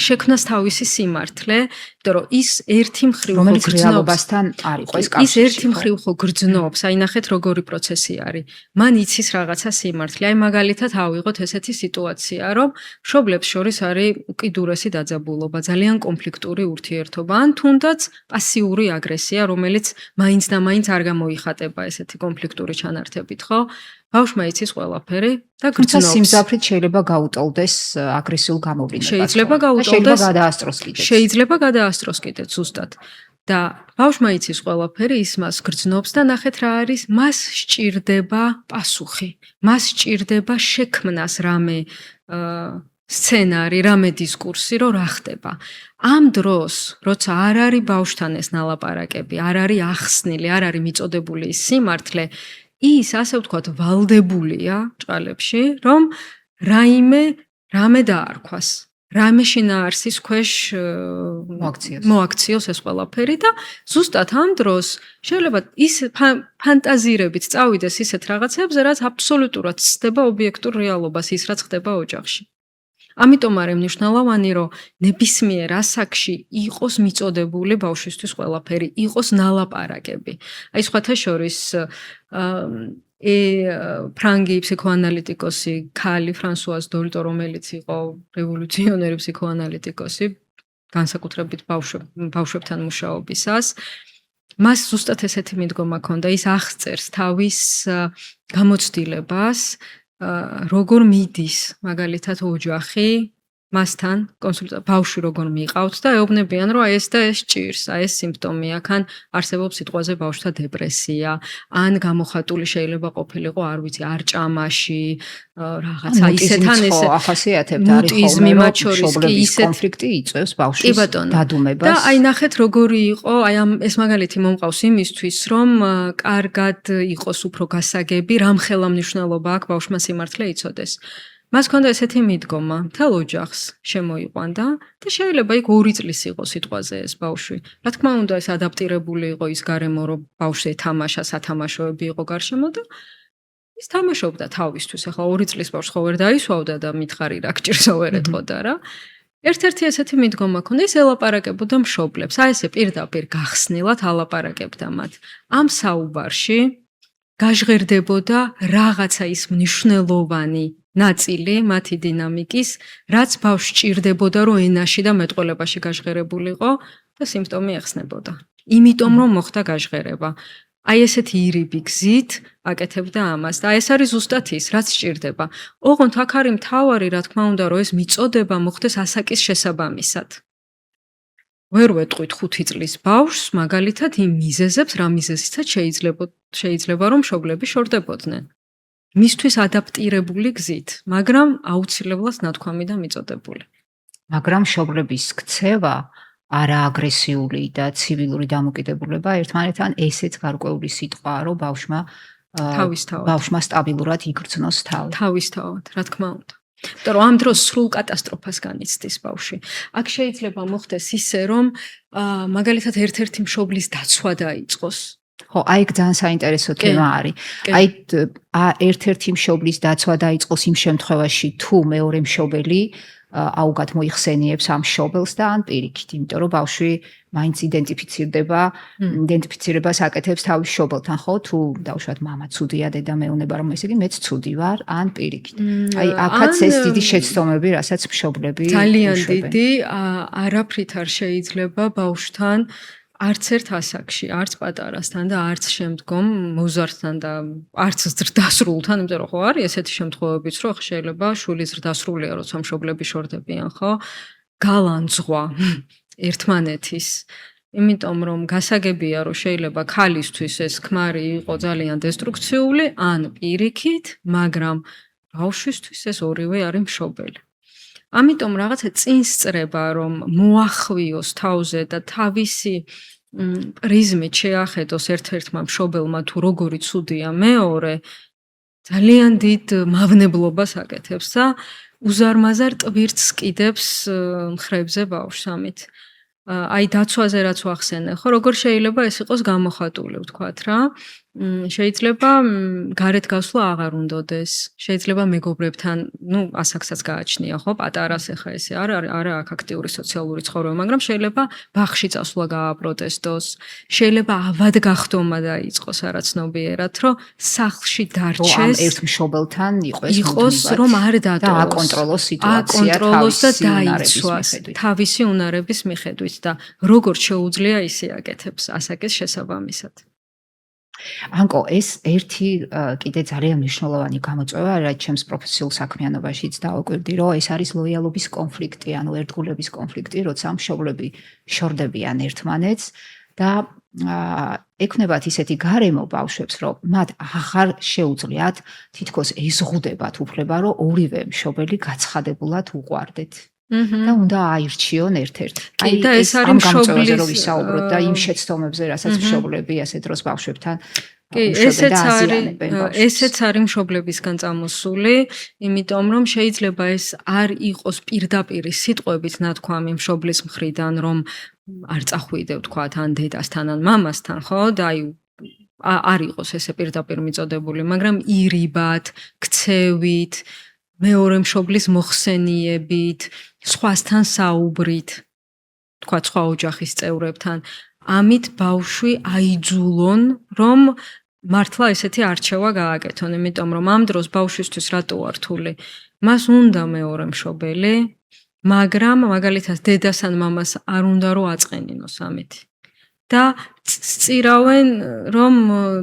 შექმნას თავისი სიმართლე, იმიტომ რომ ის ერთი მხრივ რომელიც რეალობასთან არ იყო ეს კავშირი. ის ერთი მხრივ ხო გრძნობს, აი ნახეთ როგორი პროცესი არის. მან იცის რაღაცა სიმართლე. აი მაგალითად ავიღოთ ესეთი სიტუაცია, რომ მშობლებს შორის არის უკიდურესი დაძაბულობა, ძალიან კონფლიქტური ურთიერთობა, ან თუნდაც პასიური აგრესია, რომელიც მაინც და მაინც არ გამოიხატება ესეთი კონფლიქტური ჩანართებით, ხო? ბავშვმა იცის ყველაფერი და გრძნობს. სიმძაფრით შეიძლება გაუტოლდეს აგრესიულ გამოვლინებას. შეიძლება გაუტოლდეს, შეიძლება გადაასწროს კიდეც ზუსტად. და ბავშვმა იცის ყველაფერი, ის მას გრძნობს და ნახეთ რა არის, მას სჭირდება პასუხი. მას სჭირდება შექმნას რამე სცენარი, რამე დისკურსი, რომ რა ხდება. ამ დროს, როცა არ არის ბავშვთან ეს ნალაპარაკები, არ არის ახსნილი, არ არის მიწოდებული ის სიმართლე, ის ასე ვთქვათ ვალდებულია ჭყალებში, რომ რამე დაარქვას. რამე შინაარსის ქვეშ მოაქციოს ეს ყველაფერი და ზუსტად ამ დროს შეიძლება ის ფანტაზირებით წავიდეს ისეთ რაღაცებზე, რაც აბსოლუტურად ცდება ობიექტურ რეალობას, ის რაც ხდება ოჯახში. ამიტომ არის მნიშვნელოვანი, რომ ნებისმიერ ასაკში იყოს მიწოდებული ბავშვისთვის ყველაფერი, იყოს ნალაპარაკები. აი სხვათა შორის ფრანგი ფსიქოანალიტიკოსი ქალი ფრანსუაზ დოლტო, რომელიც იყო რევოლუციონერი ფსიქოანალიტიკოსი, განსაკუთრებით ბავშვებთან მუშაობისას, მას ზუსტად ესეთი მიდგომა ჰქონდა, ის აღწერს თავის გამოცდილებას, როგორ მიდის მაგალითად ოჯახი მასთან ბავშვი როგორ მიყავთ და ეუბნებიან რომ აი ეს და ეს ჭირს, აი ეს სიმპტომი აქ ან არსებობს სიტყვაზე ბავშვთა დეპრესია, ან გამოხატული შეიძლება ყოფილიყო, არ ვიცი, არჭამაში, რაღაცა ისეთან ესე ახასიათებთ არის ხოლმე მათ შორის კი ისეთ კონფლიქტი იწვევს ბავშვის დადუმებას. და აი ნახეთ როგორი იყო, აი ამ ეს მაგალითი მომყავს იმისთვის, რომ კარგად იყოს უფრო გასაგები, რამხელა მნიშვნელობა აქვს ბავშვმა სიმართლე იცოდეს. მას ჰქონდა ესეთი მიდგომა, მთელ ოჯახს შემოიყვანდა და შეიძლება იქ 2 წლის იყო სიტყვაზე ეს ბავშვი. რა თქმა უნდა, ეს ადაპტირებული იყო ის გარემო, რომ ბავშვს ეთამაშა, სათამაშოები იყო გარშემო და ის თამაშობდა თავისთვის. ახლა 2 წლის ბავშვს ხო ვერ დაისვავდა და მითხარი რა გჭირსო ვერ ეთყოდა რა. ერთ-ერთი ესეთი მიდგომა ჰქონდა, ის ელაპარაკებოდა მშობლებს. აი ესე პირდაპირ გახსნილად ალაპარაკებდა მათ. ამ საუბარში გაჟღერდებოდა რაღაცა ის მნიშვნელოვანი ნაწილი მათი დინამიკის, რაც ბავშვს სჭირდებოდა, რომ ენაში და მეტყველებაში გაჟღერებულიყო და სიმპტომი ეხსნებოდა. იმიტომ რომ მოხდა გაჟღერება. აი ესეთი ირიბი გზით აკეთებდა ამას და ეს არის ზუსტად ის, რაც სჭირდება. ოღონდ აქ არის მთავარი, რა თქმა უნდა, რომ ეს მიწოდება მოხდეს ასაკის შესაბამისად. ვერ ვეტყვით 5 წლის ბავშვს, მაგალითად იმ მიზეზებს, რა მიზეზითაც შეიძლება რომ მშობლები შორდებოდნენ. მისთვის ადაპტირებული გზით, მაგრამ აუცილებლად ნათქვამი და მიწოდებული. მაგრამ მშობლების ქცევა არააგრესიული და ცივილური დამოკიდებულება ერთმანეთთან ესეც გარკვეული სიტყვაა, რომ ბავშვმა სტაბილურად იგრძნოს თავი. თავისთავად, რა თქმა უნდა. იმიტომ რომ ამ დროს სრულ კატასტროფას განიცდის ბავშვი. აქ შეიძლება მოხდეს ისე, რომ მაგალითად ერთ-ერთი მშობლის დაცვა დაიწყოს. ხო, აი ეგ ძალიან საინტერესო თემა არის. აი ერთ-ერთი მშობლის დაცვა დაიწყოს იმ შემთხვევაში, თუ მეორე მშობელი აუგად მოიხსენიებს ამ მშობელს და ან პირიქით, იმიტომ რომ ბავშვი მაინც იდენტიფიცირებას აკეთებს თავის მშობელთან, ხო? თუ დავუშვათ მამა ცუდია, დედა მეუბნება რომ ესე იგი მეც ცუდი ვარ, ან პირიქით. აი აქაც ეს დიდი შეცდომები, რასაც მშობლები ძალიან დიდი, არაფრით არ შეიძლება ბავშვთან არც ერთ ასაკში, არც პატარასთან და არც შემდგომ მოზარდთან და არც ზრდასრულთან, იმიტომ რომ ხო არის ესეთი შემთხვევებიც, რომ შეიძლება შვილი ზრდასრულია, როცა მშობლები შორდებიან, ხო? გალანძღვა ერთმანეთის. იმიტომ რომ გასაგებია, რომ შეიძლება ქალისთვის ეს ქმარი იყო ძალიან დესტრუქციული, ან პირიქით, მაგრამ ბავშვისთვის ეს ორივე არის მშობელი. ამიტომ რაღაცა წინს წრება, რომ მოახვიოს თავზე და თავისი პრიზმით შეახედოს ერთ-ერთმა მშობელმა თუ როგორი ცუდია მეორე, ძალიან დიდ მავნებლობას აკეთებს და უზარმაზარ ტვირთს კიდებს მხრებზე ბავშვს ამით. აი დაცვაზე რაც ვახსენე, ხო, როგორ შეიძლება ეს იყოს გამოხატული, ვთქვათ რა. შეიძლება გარეთ გასვლა აღარ უნდოდეს. შეიძლება მეგობრებთან, ასაკსაც გააჩნია, ხო, პატარას ახლა ესე არა აქ აქტიური სოციალური ცხოვრება, მაგრამ შეიძლება ბაღში წასვლა გააპროტესტოს. შეიძლება ავად გახდომა დაიწყოს არაცნობიერად, რომ სახლში დარჩეს. ამ ერთ მშობელთან იყოს, რომ არ დატოვოს. და აკონტროლოს სიტუაცია თავისი უნარების მიხედვით და როგორ შეუძლია ისე აკეთებს ასაკის შესაბამისად. ანკო, ეს ერთი კიდე ძალიან მნიშვნელოვანი გამოწვევა, რაც ჩემს პროფესიულ საქმიანობაშიც დავაკვირდი, რომ ეს არის ლოიალობის კონფლიქტი, ანუ ერთგულების კონფლიქტი, როცა მშობლები შორდებიან ერთმანეთს და ექნებათ ისეთი გარემო ბავშვებს, რომ მათ აღარ შეუძლიათ თითქოს ეზღუდებათ უფლება, რომ ორივე მშობელი გაცხადებულად უყვარდეთ. და უნდა აირჩიონ ერთ-ერთ. აი და ეს არის მშობლის რომ ვისაუბროთ და იმ შეცდომებზე, რასაც მშობლები ასე დროს ბავშვებთან ესეც არის მშობლებისგან წამოსული, იმიტომ რომ შეიძლება ეს არ იყოს პირდაპირი სიტყვებით ნათქვამი მშობლის მხრიდან, რომ არ წახვიდე, ვთქვათ, ან დედასთან, ან მამასთან, ხო? და აი არ იყოს ესე პირდაპირ მიწოდებული, მაგრამ ირიბად, ქცევით, მეორე მშობლის მოხსენიებით, სხვასთან საუბრით, თქვა სხვა ოჯახის წევრებთან, ამით ბავშვი აიძულონ, რომ მართლა ესეთი არჩევა გააკეთონ, იმიტომ რომ ამ დროს ბავშვისთვის რატოა რთული? მას უნდა მეორე მშობელი, მაგრამ მაგალითად დედას ან მამას არ უნდა რომ აწყენინოს ამით. და სწირავენ, რომ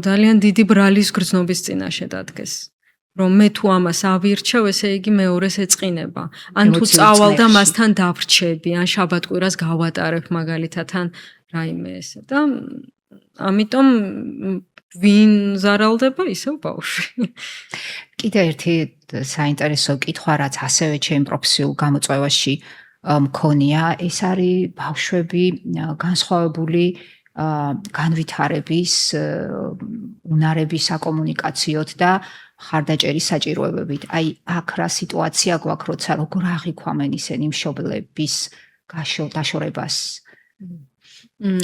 ძალიან დიდი ბრალის გრძნობის წინაშე დადგეს. რომ მე თუ ამას ავირჩევ, ესე იგი მეორეს ეწყინება. ან თუ წავალ და მასთან დავრჩები, ან შაბათ-კვირას გავატარებ მაგალითად, ან რაიმე ესე. და ამიტომ ვინ ზარალდება, ისევ ბავშვი. კიდე ერთი საინტერესო კითხვა, რაც ასევე ჩემ პროფესიულ გამოწვევაში მქონია, ეს არის ბავშვები განსხვავებული განვითარების უნარების საკომუნიკაციოთ და ხარდაჭერის საჭიროებებით. აი, აქ რა სიტუაცია გვაქვს, როცა როგორ აღიქვამენ ისინი მშობლების დაშორებას?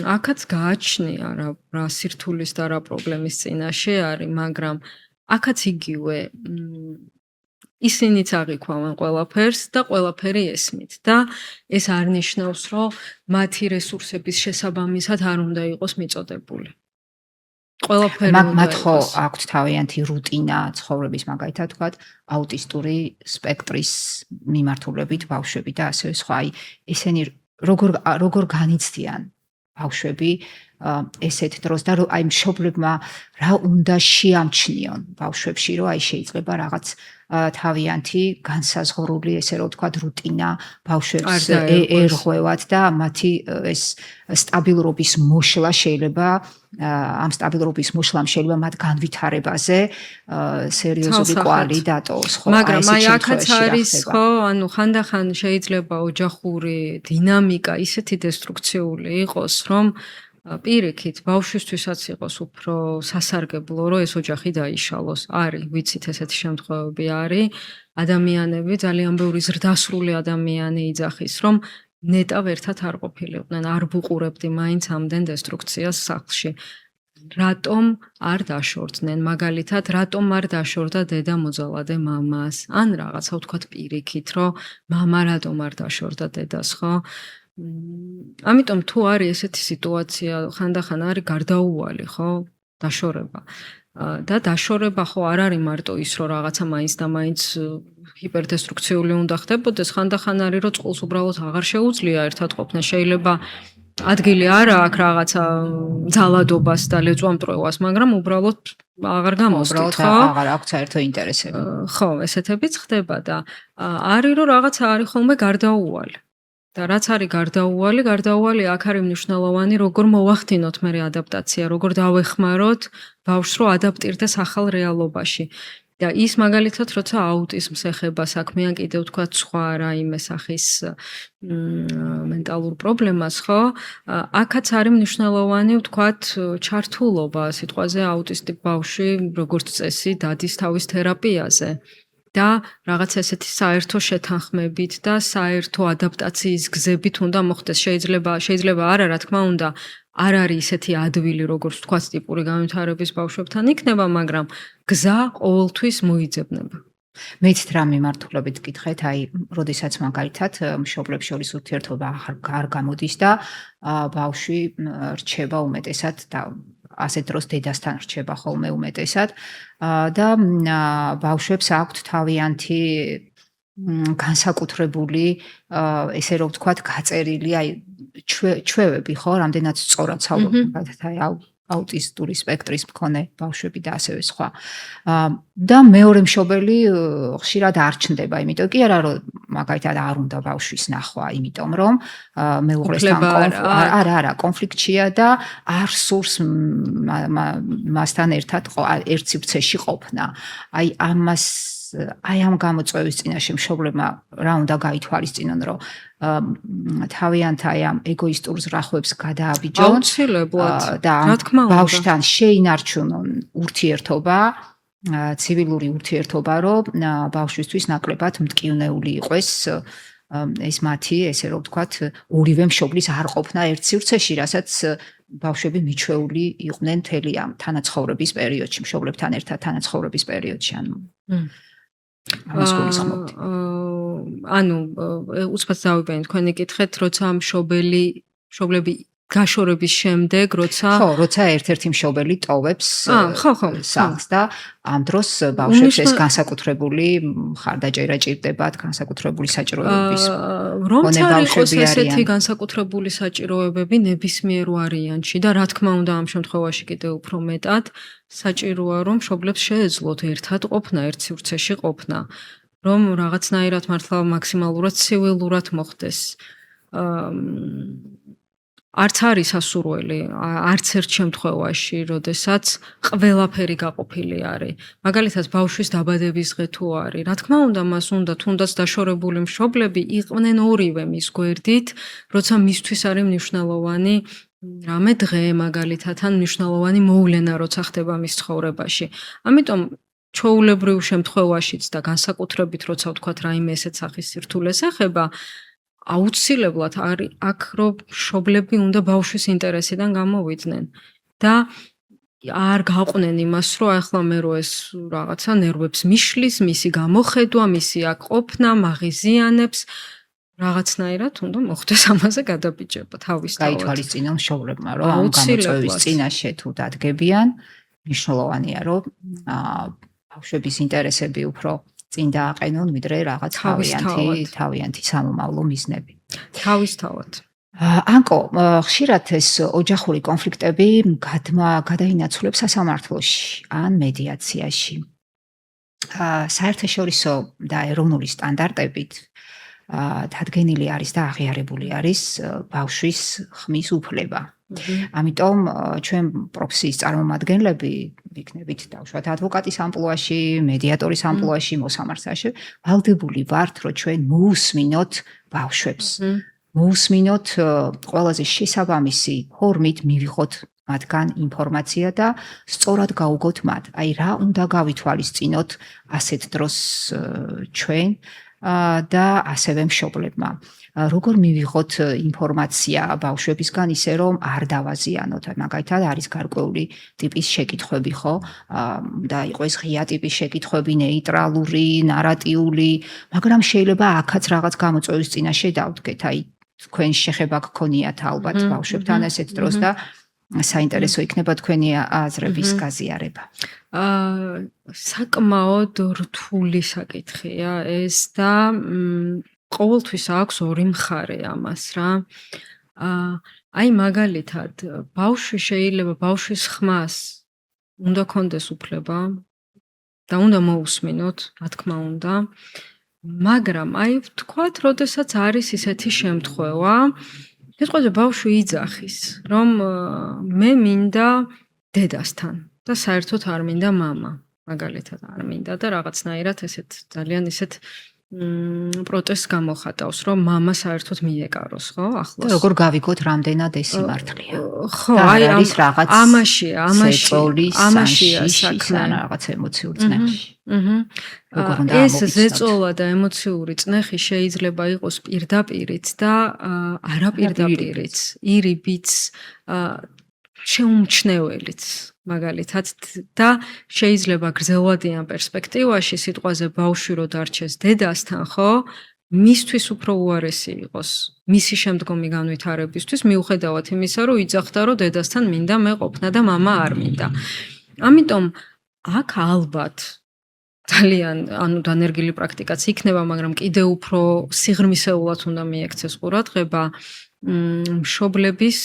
აქაც გააჩნია რა სირთულის და რა პრობლემის წინაშე არის, მაგრამ აქაც იგივე ისინიც აღიქვამენ ყველაფერს და ყველაფერი ესმით და ეს არ ნიშნავს, რომ მათი რესურსების შესაბამისად არ უნდა იყოს მიწოდებული. ყველაფერი მათ ხო აქვთ თავიანთი რუტინა ცხოვრების, მაგალითად ვთქვათ, აუტისტური სპექტრის მიმართულებით ბავშვები და ასევე სხვა. აი, ესენი როგორ განიცდიან ბავშვები ესეთ დროს და აი მშობლებმა რა უნდა შეამჩნიონ ბავშვებში, რომ აი შეიძლება რაღაც თავიანთი განსაზღვრული, ესე რომ ვთქვათ, რუტინა ბავშვებს ერღვევათ და მათი ეს სტაბილურობის მოშლა შეიძლება ამ სტაბილურობის მოშლამ შეიძლება მათ განვითარებაზე სერიოზული კვალი დატოვოს, ხო? მაგრამ აი აქაც არის, ხო, ანუ ხანდახან შეიძლება ოჯახური დინამიკა ისეთი დესტრუქციული იყოს, რომ პირიქით ბავშვისთვისაც იყოს უფრო სასარგებლო, რომ ეს ოჯახი დაიშალოს. არის, ვიცით, ესეთი შემთხვევები არის. ადამიანები, ძალიან ბევრი ზრდასრული ადამიანი იძახის, რომ ნეტავ ერთად არ ყოფილიყვნენ, არ ვუყურებდი მაინც ამდენ დესტრუქციას სახლში. რატომ არ დაშორდნენ, მაგალითად, რატომ არ დაშორდა დედა მოძალადე მამას, ან რაღაცა ვთქვათ პირიქით, რომ მამა რატომ არ დაშორდა დედას, ხო? ამიტომ თუ არის ესეთი სიტუაცია, ხანდახან არის გარდაუვალი, ხო? დაშორება. და დაშორება ხო არ არის მარტო ის, რომ რაღაცა მაინც და მაინც ჰიპერდესტრუქციული უნდა ხდებოდეს, ხანდახან არის, რომ წყვილს უბრალოდ აღარ შეუძლია ერთად ყოფნა, შეიძლება ადგილი არა აქვს რაღაცა ძალადობას და ლეწვამტრევას, მაგრამ უბრალოდ აღარ გამოსდით, ხო? აღარ აქვს საერთო ინტერესები. ხო, ესეთებიც ხდება და არის რომ რაღაცა არის ხოლმე გარდაუვალი. და რაც არის გარდაუვალი აქ არის მნიშვნელოვანი, როგორ მოვახდინოთ მე ადაპტაცია, როგორ დავეხმაროთ ბავშვს, რომ ადაპტირდეს ახალ რეალობაში. და ის მაგალითად, როცა აუტიზმს ეხება საქმე, ან კიდევ თქვა სხვა რაიმე სახის მენტალურ პრობლემას, ხო? აქაც არის მნიშვნელოვანი, ვთქვათ, ჩართულობა სიტყვაზე აუტისტი ბავშვი, როგორც წესი, დადის თავის თერაპიაზე. და რაღაც ესეთი საერთო შეთანხმებით და საერთო ადაპტაციის გზებით უნდა მოხდეს. შეიძლება არა, რა თქმა უნდა, არ არის ისეთი ადვილი, როგორც თქვათ, ტიპური განვითარების ბავშვებთან იქნება, მაგრამ გზა ყოველთვის მოიძებნება. მეც რა მიმართულებით გითხეთ, აი, როდესაც მაგალითად მშობლებს შორის ურთიერთობა არ გამოდის და ბავშვი რჩება უმეტესად და ასე დროს დედასთან რჩება ხოლმე უმეტესად და ბავშვებს აქვთ თავიანთი განსაკუთრებული ესე რომ ვთქვათ გაწერილი აი ჩვევები ხო რამდენად სწორად საუბრობთ აი აუტისტური სპექტრის მქონე ბავშვები და ასევე სხვა. და მეორე მშობელი ხშირად არ ჩნდება, იმიტომ კი არა რომ მაგალითად არ უნდა ბავშვის ნახვა, იმიტომ რომ მეუღლესთან კონფლიქტია და არ სურს მასთან ერთად ერთ სივრცეში ყოფნა. აი ამას აი ამ გამოწვევის წინაშე მშობლებმა რა უნდა გაითვალისწინონ, რომ თავიანთ აი ამ ეგოისტურ ზრახვებს გადააბიჯონ აუცილებლად რა თქმა უნდა ბავშვთან შეინარჩუნონ ურთიერთობა, ცივილური ურთიერთობა, რომ ბავშვისთვის ნაკლებად მტკივნეული იყოს ეს მათი, ესე რომ ვთქვათ, ორივე მშობლის არ ყოფნა ერთ სივრცეში, რასაც ბავშვები მიჩვეული იყვნენ მთელი ამ თანაცხოვრების პერიოდში, მშობლებთან ერთად თანაცხოვრების პერიოდში, ანუ ანუ უცბად დავიბენე თქვენი კითხეთ, როცა მშობლები გაშორების შემდეგ, როცა ერთ-ერთი მშობელი ტოვებს სახლს და ამ დროს ბავშვებს ეს განსაკუთრებული მხარდაჭერა ჭირდებათ, განსაკუთრებული საჭიროებების რომ იყოს ესეთი განსაკუთრებული საჭიროებები ნებისმიერ ვარიანტში და რა თქმა უნდა ამ შემთხვევაში კიდევ უფრო მეტად საჭიროა რომ მშობლებს შეეძლოთ ერთად ყოფნა, ერთ სივრცეში ყოფნა, რომ რაღაცნაირად მართლა მაქსიმალურად ცივილურად მოხდეს. არც არის ასურველი, არც ერთ შემთხვევაში, როდესაც ყველაფერი გაყოფილი არის. მაგალითად, ბავშვის დაბადების დღე თუ არის, რა თქმა უნდა, მას უნდა თუნდაც დაშორებული მშობლები იყვნენ ორივე მის გვერდით, როცა მისთვის არის მნიშვნელოვანი რამე დღე, მაგალითად, ან მნიშვნელოვანი მოვლენა, როცა ხდება მის ცხოვრებაში. ამიტომ ჩვეულებრივ შემთხვევაშიც და განსაკუთრებით, როცა ვთქვათ, რაიმე ესეთ სახის სირთულეს ეხება, აუცილებლად არის აქ რომ მშობლები უნდა ბავშვის ინტერესიდან გამოვიდნენ და არ გაყვნენ იმას, რომ ახლა მე რო ეს რაღაცა ნერვებს მიშლის, მისი გამოხედვა, მისი აქ ყოფნა, მაღიზიანებს რაღაცნაირად უნდა მოხდეს ამაზე გადაბიჯება თავისთავად. გაითვალისწინონ მშობლებმა, რომ ამ გამოწვევის წინაშე თუ დადგებიან, მნიშვნელოვანია, რომ ბავშვების ინტერესები უფრო წინ დააყენონ, ვიდრე რაღაც თავიანთი სამომავლო მიზნები. თავისთავად. ანკო, ხშირად ეს ოჯახური კონფლიქტები გადაინაცვლებს სასამართლოში ან მედიაციაში. საერთაშორისო და ეროვნული სტანდარტებით დადგენილი არის და აღიარებული არის ბავშვის ხმის უფლება. ამიტომ ჩვენ პროფესიის წარმომადგენლები ვიქნებით დავშვათ ადვოკატის ამპლუაში, მედიატორის ამპლუაში, მოსამართლეში, ვალდებული ვართ, რომ ჩვენ მოусმინოთ ბავშვებს. მოусმინოთ ყველაზე შესაბამისი ფორმით მივიღოთ მათგან ინფორმაცია და სწორად გავუგოთ მათ. აი რა უნდა გავითვალისწინოთ ასეთ დროს ჩვენ და ასევე მშობლებმა. როგორ მივიღოთ ინფორმაცია ბავშვებისგან ისე რომ არ დავაზიანოთ. მაგალითად არის გარკვეული ტიპის შეკითხვები, ხო? და იყოს ღია ტიპის შეკითხვები, ნეიტრალური, ნარატიული, მაგრამ შეიძლება აქაც რაღაც გამოწვევის წინაშე დავდგეთ. აი თქვენ შეხება გქონიათ ალბათ ბავშვებთან ესეთ დროს და საინტერესო იქნება თქვენი აზრების გაზიარება. საკმაოდ რთული საკითხია ეს და ყოველთვის აქვს ორი მხარე ამას რა. აი მაგალითად, ბავშვი შეიძლება ბავშვის ხმას უნდა კონდეს უფლება და უნდა მოусმინოთ, რა თქმა უნდა. მაგრამ აი ვთქვათ, როდესაც არის ისეთი შემთხვევა, სიტყვაზე ბავშვი იძახის, რომ მე მინდა დედასთან და საერთოდ არ მინდა მამა, მაგალითად არ მინდა და რაღაცნაირად ესეთ ძალიან ისეთ პროტესტს გამოხატავს, რომ მამა საერთოდ მიეკაროს, ხო, ახლოს. და როგორ გავიგოთ რამდენად ეს სიმართლეა? ხო, აი არის რაღაც ამაშია საქმე, რაღაც ემოციური წნეხი. ეს ზეწოლა და ემოციური წნეხი შეიძლება იყოს პირდაპირიც და არაპირდაპირიც, ირიბიც, შეუმჩნეველიც. მაგალითად და შეიძლება გრძელვადიან პერსპექტივაში სიტყვაზე ბავშვი რო დარჩეს დედასთან, ხო? მისთვის უფრო უარესი იყოს მისი შემდგომი განვითარებისთვის, მიუხედავად იმისა, რომ იძახდა, რომ დედასთან მინდა მე ყოფნა და მამა არ მინდა. ამიტომ აქ ალბათ ძალიან დანერგილი პრაქტიკაც იქნება, მაგრამ კიდევ უფრო სიღრმისეულად უნდა მიექცეს ყურადღება მშობლების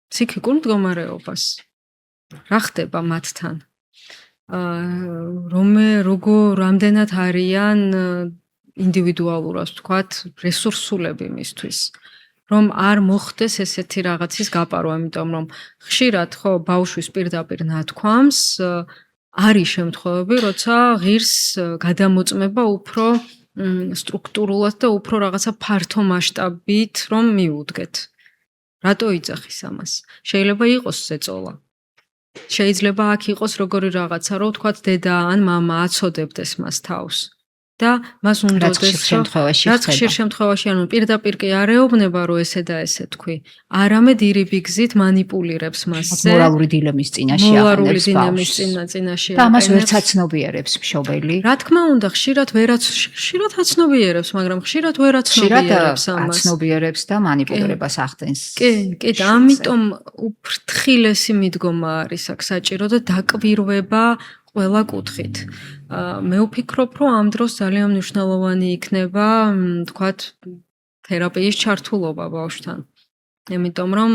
ფსიქიკურ მდგომარეობას. რა ხდება მათთან? რამდენად არიან ინდივიდუალურად ვთქვათ, რესურსულები მისთვის, რომ არ მოხდეს ესეთი რაღაცის გაპარვა, იმიტომ რომ ხშირად ხო ბავშვის პირდაპირ ნათქვამს არის შემთხვევები, როცა ღირს გადამოწმება უფრო სტრუქტურულად და უფრო რაღაცა ფართო მასშტაბით რომ მიუდგეთ. რატო იძახის ამას? შეიძლება იყოს ზეწოლა. შეიძლება აქ იყოს როგორი რაღაცა, რომ ვთქვათ დედა ან მამა აცოდებდეს მას თავს. და მას უნდადეს რაც ხშირ შემთხვევაში ანუ პირდაპირ კი არ ეუბნება რომ ესე და ესე თქვი. არამედ ირიბი გზით მანიპულირებს მასზე. მორალური დილემის წინაშე მორალური დილემის წინაშე. და ამას ვერც აცნობიერებს მშობელი. რა თქმა უნდა, ხშირად აცნობიერებს, მაგრამ ხშირად ვერ აცნობიერებს ამას. აცნობიერებს და მანიპულირებას ახდენს. კი, და ამიტომ უფრთხილესი მიდგომა არის აქ საჭირო და დაკვირვება ყველა კუთხით. მე ვფიქრობ, რომ ამ დროს ძალიან მნიშვნელოვანი იქნება, თქვათ, თერაპიის ჩართულობა ბავშვთან. იმიტომ რომ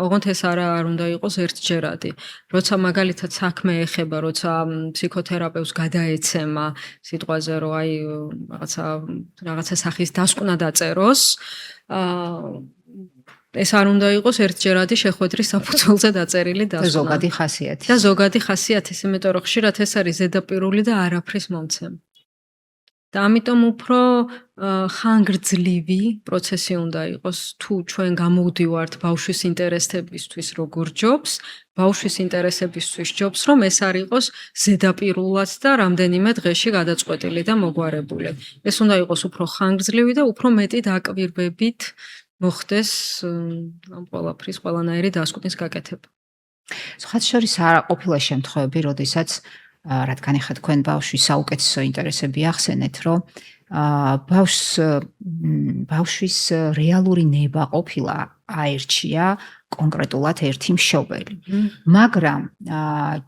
ოღონდ ეს არ უნდა იყოს ერთჯერადი. როცა მაგალითად საქმე ეხება, როცა ფსიქოთერაპევტს გადაეცემა სიტყვაზე, რომ აი რაღაცა სახის დასკვნა დაწეროს, ეს არ უნდა იყოს ერთჯერადი შეხვედრის საფუძველზე დაწერილი დასკვნა. და ზოგადი ხასიათის, იმიტომ რომ ხშირად ეს არის ზედაპირული და არაფრის მომცემ. და ამიტომ უფრო ხანგრძლივი პროცესი უნდა იყოს, თუ ჩვენ გამოვდივართ ბავშვის ინტერესებისთვის როგორ ჯობს, ბავშვის ინტერესებისთვის ჯობს, რომ ეს არ იყოს ზედაპირულად და რამდენიმე დღეში გადაწყვეტილი და მოგვარებული. ეს უნდა იყოს უფრო ხანგრძლივი და უფრო მეტი დაკვირვებით მოხდეს ამ ყველაფრის ყველანაირი დასკვნის გაკეთება. სხვა შორის არ ყოფილა შემთხვევები, როდესაც რადგან ეხლა თქვენ ბავშვის საუკეთესო ინტერესები ახსენეთ, რომ ბავშვის რეალური ნება ყოფილა აერჩია კონკრეტულად ერთი მშობელი. მაგრამ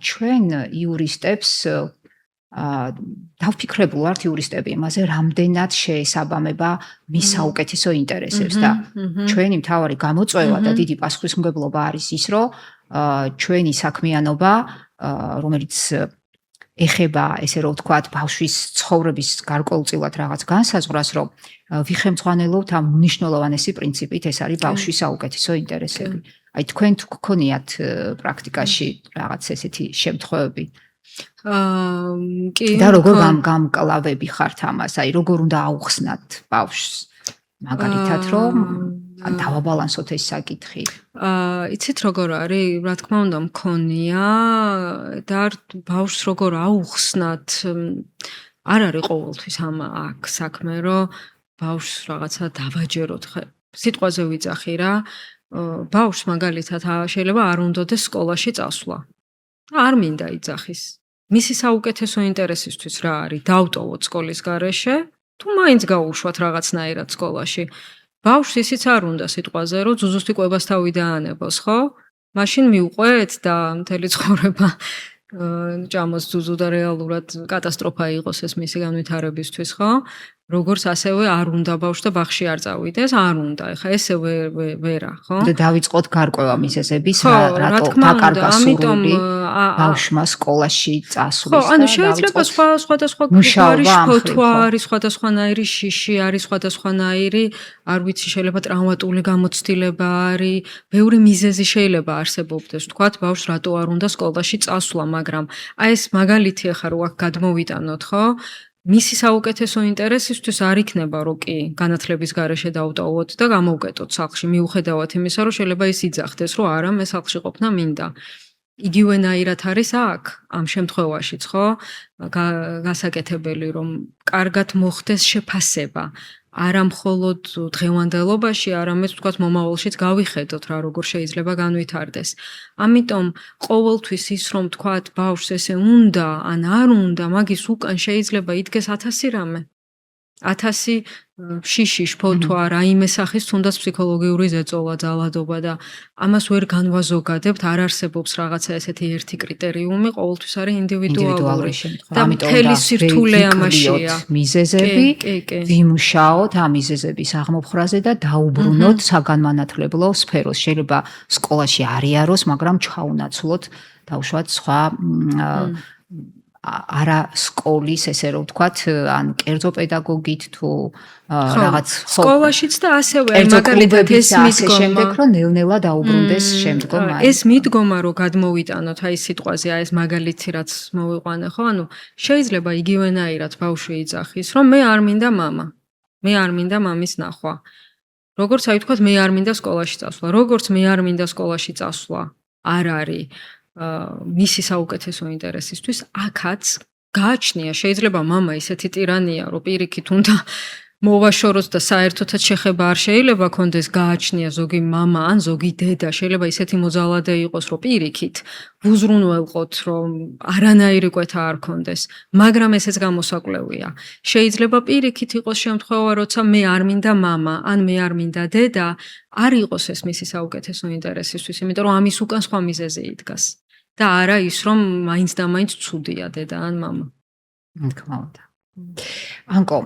ჩვენ იურისტებს დავფიქრებულ ვართ იურისტები იმაზე, რამდენად შეესაბამება მის საუკეთესო ინტერესებს და ჩვენი მთავარი გამოწვევა და დიდი პასუხისმგებლობა არის ის, რომ ჩვენი საქმიანობა, რომელიც ეხება, ესე რომ ვთქვათ, ბავშვის ცხოვრების გარკვეულწილად რაღაც განსაზღვრას, რომ ვიხემძღვანელობთ ამ მნიშვნელოვანესი პრინციპით, ეს არის ბავშვის საუკეთესო ინტერესები. აი თქვენ თუ გქონიათ პრაქტიკაში რაღაც ესეთი შემთხვევები? და როგორ გამკლავები ხართ ამას? აი როგორ უნდა აუხსნათ ბავშვს? მაგალითად, რომ დავაბალანსოთ ეს საკითხი. იცით როგორ არის? რა თქმა უნდა მქონია და ბავშვს როგორ აუხსნათ? არ არის ყოველთვის აქ საქმე, რომ ბავშვს რაღაცა დავაჯეროთ. სიტყვაზე ვიძახი რა. ბავშვს მაგალითად შეიძლება არ უნდადეს სკოლაში წასვლა. არ მინდა იძახის. მისი საუკეთესო ინტერესისთვის რა არის? დავტოვოთ სკოლის გარეშე, თუ მაინც გაუშვათ რაღაცნაირად სკოლაში. ბავშვს ისიც არ უნდა სიტყვაზე, რომ ზუზუსტი კვებას თავი დაანებოს, ხო? მაშინ მიუყვეთ და მთელი ცხოვრება ჭამოს ზუზუ და რეალურად კატასტროფა იყოს ეს მისი განვითარებისთვის, ხო? როგორც ასევე არ უნდა ბავშვს და ბაღში არ წავიდეს, არ უნდა. ეხა ესე ვერა, ხო? და დავიწყოთ გარკვევა მიზეზების, ხო, რა რატო თქმა უნდა, დაკარგა ამიტომ სურვილი ბავშვმა სკოლაში წასვლის. ხო, ანუ შეიძლება სხვადასხვა გვარი შფოთვა არის, სხვადასხვანაირი შიში არის, სხვადასხვანაირი, არ ვიცი, შეიძლება ტრავმატული გამოცდილება არის, ბევრი მიზეზი შეიძლება არსებობდეს, თქვათ, ბავშვს რატო არ უნდა სკოლაში წასვლა, მაგრამ აი ეს მაგალითი ახლა რო აქ გადმოვიტანოთ, ხო? მისი საუკეთესო ინტერესისთვის არ იქნება, რომ კი განათლების გარეშე დავტოვოთ და გამოვკეტოთ სახლში, მიუხედავად იმისა, რომ შეიძლება ის იძახდეს, რომ არა, მე სახლში ყოფნა მინდა. იგივენაირად არის აქ, ამ შემთხვევაშიც, ხო? გასაკეთებელი, რომ კარგად მოხდეს შეფასება. არა მხოლოდ დღევანდელობაში, არამედ თქვათ მომავალშიც გავიხედოთ რა როგორ შეიძლება განვითარდეს. ამიტომ ყოველთვის ის რომ თქვათ ბავშვს ესე უნდა, ან არ უნდა, მაგის უკან შეიძლება იდგეს 1000 რამე. 1000 შიში, შფოთვა, რაიმე სახის თუნდაც ფსიქოლოგიური ზეწოლა, ძალადობა და ამას ვერ განვაზოგადებთ, არ არსებობს რაღაცა ესეთი ერთი კრიტერიუმი, ყოველთვის არის ინდივიდუალური შემთხვევა. და მთელი სირთულე ამაშია. მიზეზები, ვიმუშაოთ ამ მიზეზების აღმოფხრაზე და დაუბრუნოთ საგანმანათლებლო სფეროს. შეიძლება სკოლაში არ იაროს, მაგრამ ჩაუნაცვლოთ დაუშვათ სხვა არა სკოლის, ესე რომ ვთქვათ, ან კერძო პედაგოგით თუ რაღაც სკოლაშიც და ასევე მაგალითად ეს მიდგომა შემდეგ რომ ნელ-ნელა დაუბრუნდეს შემდგომ აი ეს მიდგომა რომ გადმოვიტანოთ აი სიტყვაზე აი ეს მაგალითი რაც მოვიყვანე ხო ანუ შეიძლება იგივენაირად ბავშვი იძახის რომ მე არ მინდა მამა მე არ მინდა მამის ნახვა როგორც აი ვთქვათ მე არ მინდა სკოლაში წასვლა როგორც მე არ მინდა სკოლაში წასვლა არ არის მისი საუკეთესო ინტერესისთვის აქაც გააჩნია შეიძლება მამა ისეთი ტირანია რომ პირიქით უნდა მოვაშოროთ და საერთოდაც შეხება არ შეიძლება კონდეს გააჩნია ზოგი მამა ან ზოგი დედა შეიძლება ისეთი მოძალადე იყოს რომ პირიქით ვუზრუნველყოთ რომ არანაირი კვეთა არ კონდეს მაგრამ ესეც გამოსაკვლევია შეიძლება პირიქით იყოს შემთხვევა როცა მე არ მინდა მამა ან მე არ მინდა დედა არ იყოს ეს მისი საუკეთესო ინტერესისთვის იმიტომ რომ ამის უკან სხვა მიზეზი იდგას და არა ის რომ მაინც და მაინც ცუდია დედა ან მამა თქმა უნდა ანკო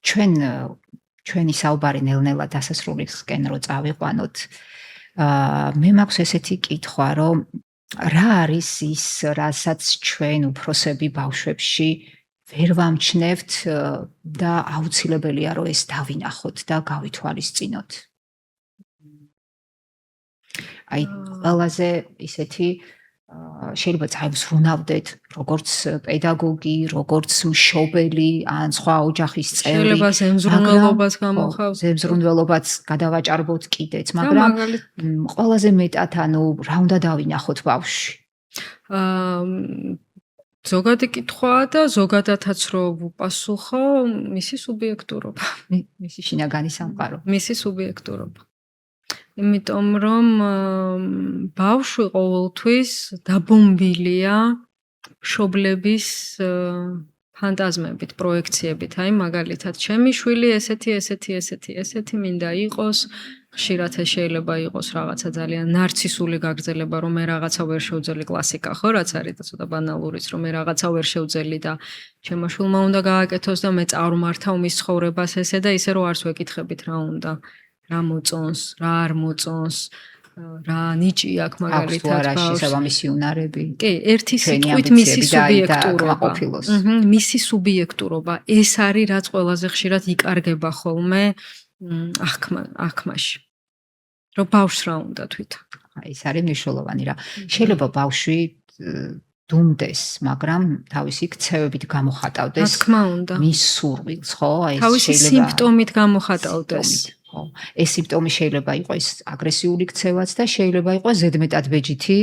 ჩვენი საუბარი ნელ-ნელა დასასრულისკენ რო წავიყვანოთ მე მაქვს ესეთი კითხვა რომ რა არის ის რასაც ჩვენ უფროსები ბავშვებში ვერ ვამჩნევთ და აუცილებელია რომ ეს დავინახოთ და გავითვალისწინოთ აი ყველაზე ისეთი შეიძლება წაივსრუნავდეთ როგორც პედაგოგი, როგორც მშობელი, ან სხვა ოჯახის წევრი. შეიძლება ზემზრუნველობაც გამოხავს. ზემზრუნველობაც გადავაჭარბოთ კიდეც, მაგრამ ყველაზე მეტად ანუ რა უნდა დავინახოთ ბავშვში? ზოგადი კითხვაა და ზოგადადაც რო ვუპასუხო, მისი სუბიექტურობა, მისი შინაგანი სამყარო. მისი სუბიექტურობა. იმიტომ რომ ბავშვი ყოველთვის დაბომბილია მშობლების ფანტაზმებით, პროექციებით. აი მაგალითად, ჩემი შვილი ესეთი მინდა იყოს. ხშირად შეიძლება იყოს რაღაცა ძალიან ნარცისული გაგრძელება, რომ მე რაღაცა ვერ შევძელი კლასიკა, ხო, რაც არის და ცოტა ბანალურიც, რომ მე რაღაცა ვერ შევძელი და ჩემო შვილმა უნდა გააკეთოს და მე წავმართავ მის ცხოვრებას ესე და ისე რომ არც ვეკითხებით რა უნდა. რა მოწონს, რა არ მოწონს, რა ნიჭი აქვს მაგალითად ბავშვს. შესაბამისი უნარები. კი, ერთი სიტყვით მისი სუბიექტურობა. მისი სუბიექტურობა. ეს არის რაც ყველაზე ხშირად იკარგება ხოლმე აღქმაში. რომ ბავშვს რა უნდა თვითონ. ეს არის მნიშვნელოვანი რა. შეიძლება ბავშვი დუმდეს, მაგრამ თავისი ქცევებით გამოხატავდეს. რა თქმა უნდა. მის სურვილს, ხო? აი თავისი სიმპტომით გამოხატავდეს. ეს სიმპტომი შეიძლება იყოს აგრესიული ქცევაც და შეიძლება იყოს ზედმეტად ბეჯითი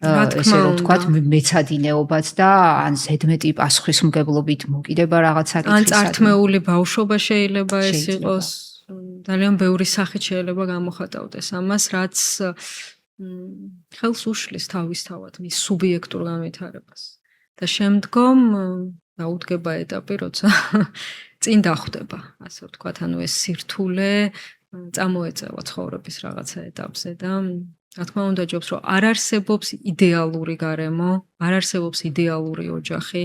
ესე რომ ვთქვათ, მეცადინეობაც და ან ზედმეტი პასუხისმგებლობით მოკიდება რაღაცა კითხვის. ან წართმეული ბავშვობა შეიძლება ეს იყოს. ძალიან ბევრი სახით შეიძლება გამოხატავდეს ამას, რაც ხელს უშლის თავისთავად მის სუბიექტურ განვითარებას. და შემდგომ დაუდგება ეტაპი, როცა წინ დახვდება, ასე ვთქვათ, ანუ ეს სირთულე წამოეწევა ცხოვრების რაღაცა ეტაპზე და რა თქმა უნდა ჯობს, რომ არ არსებობს იდეალური გარემო, არ არსებობს იდეალური ოჯახი,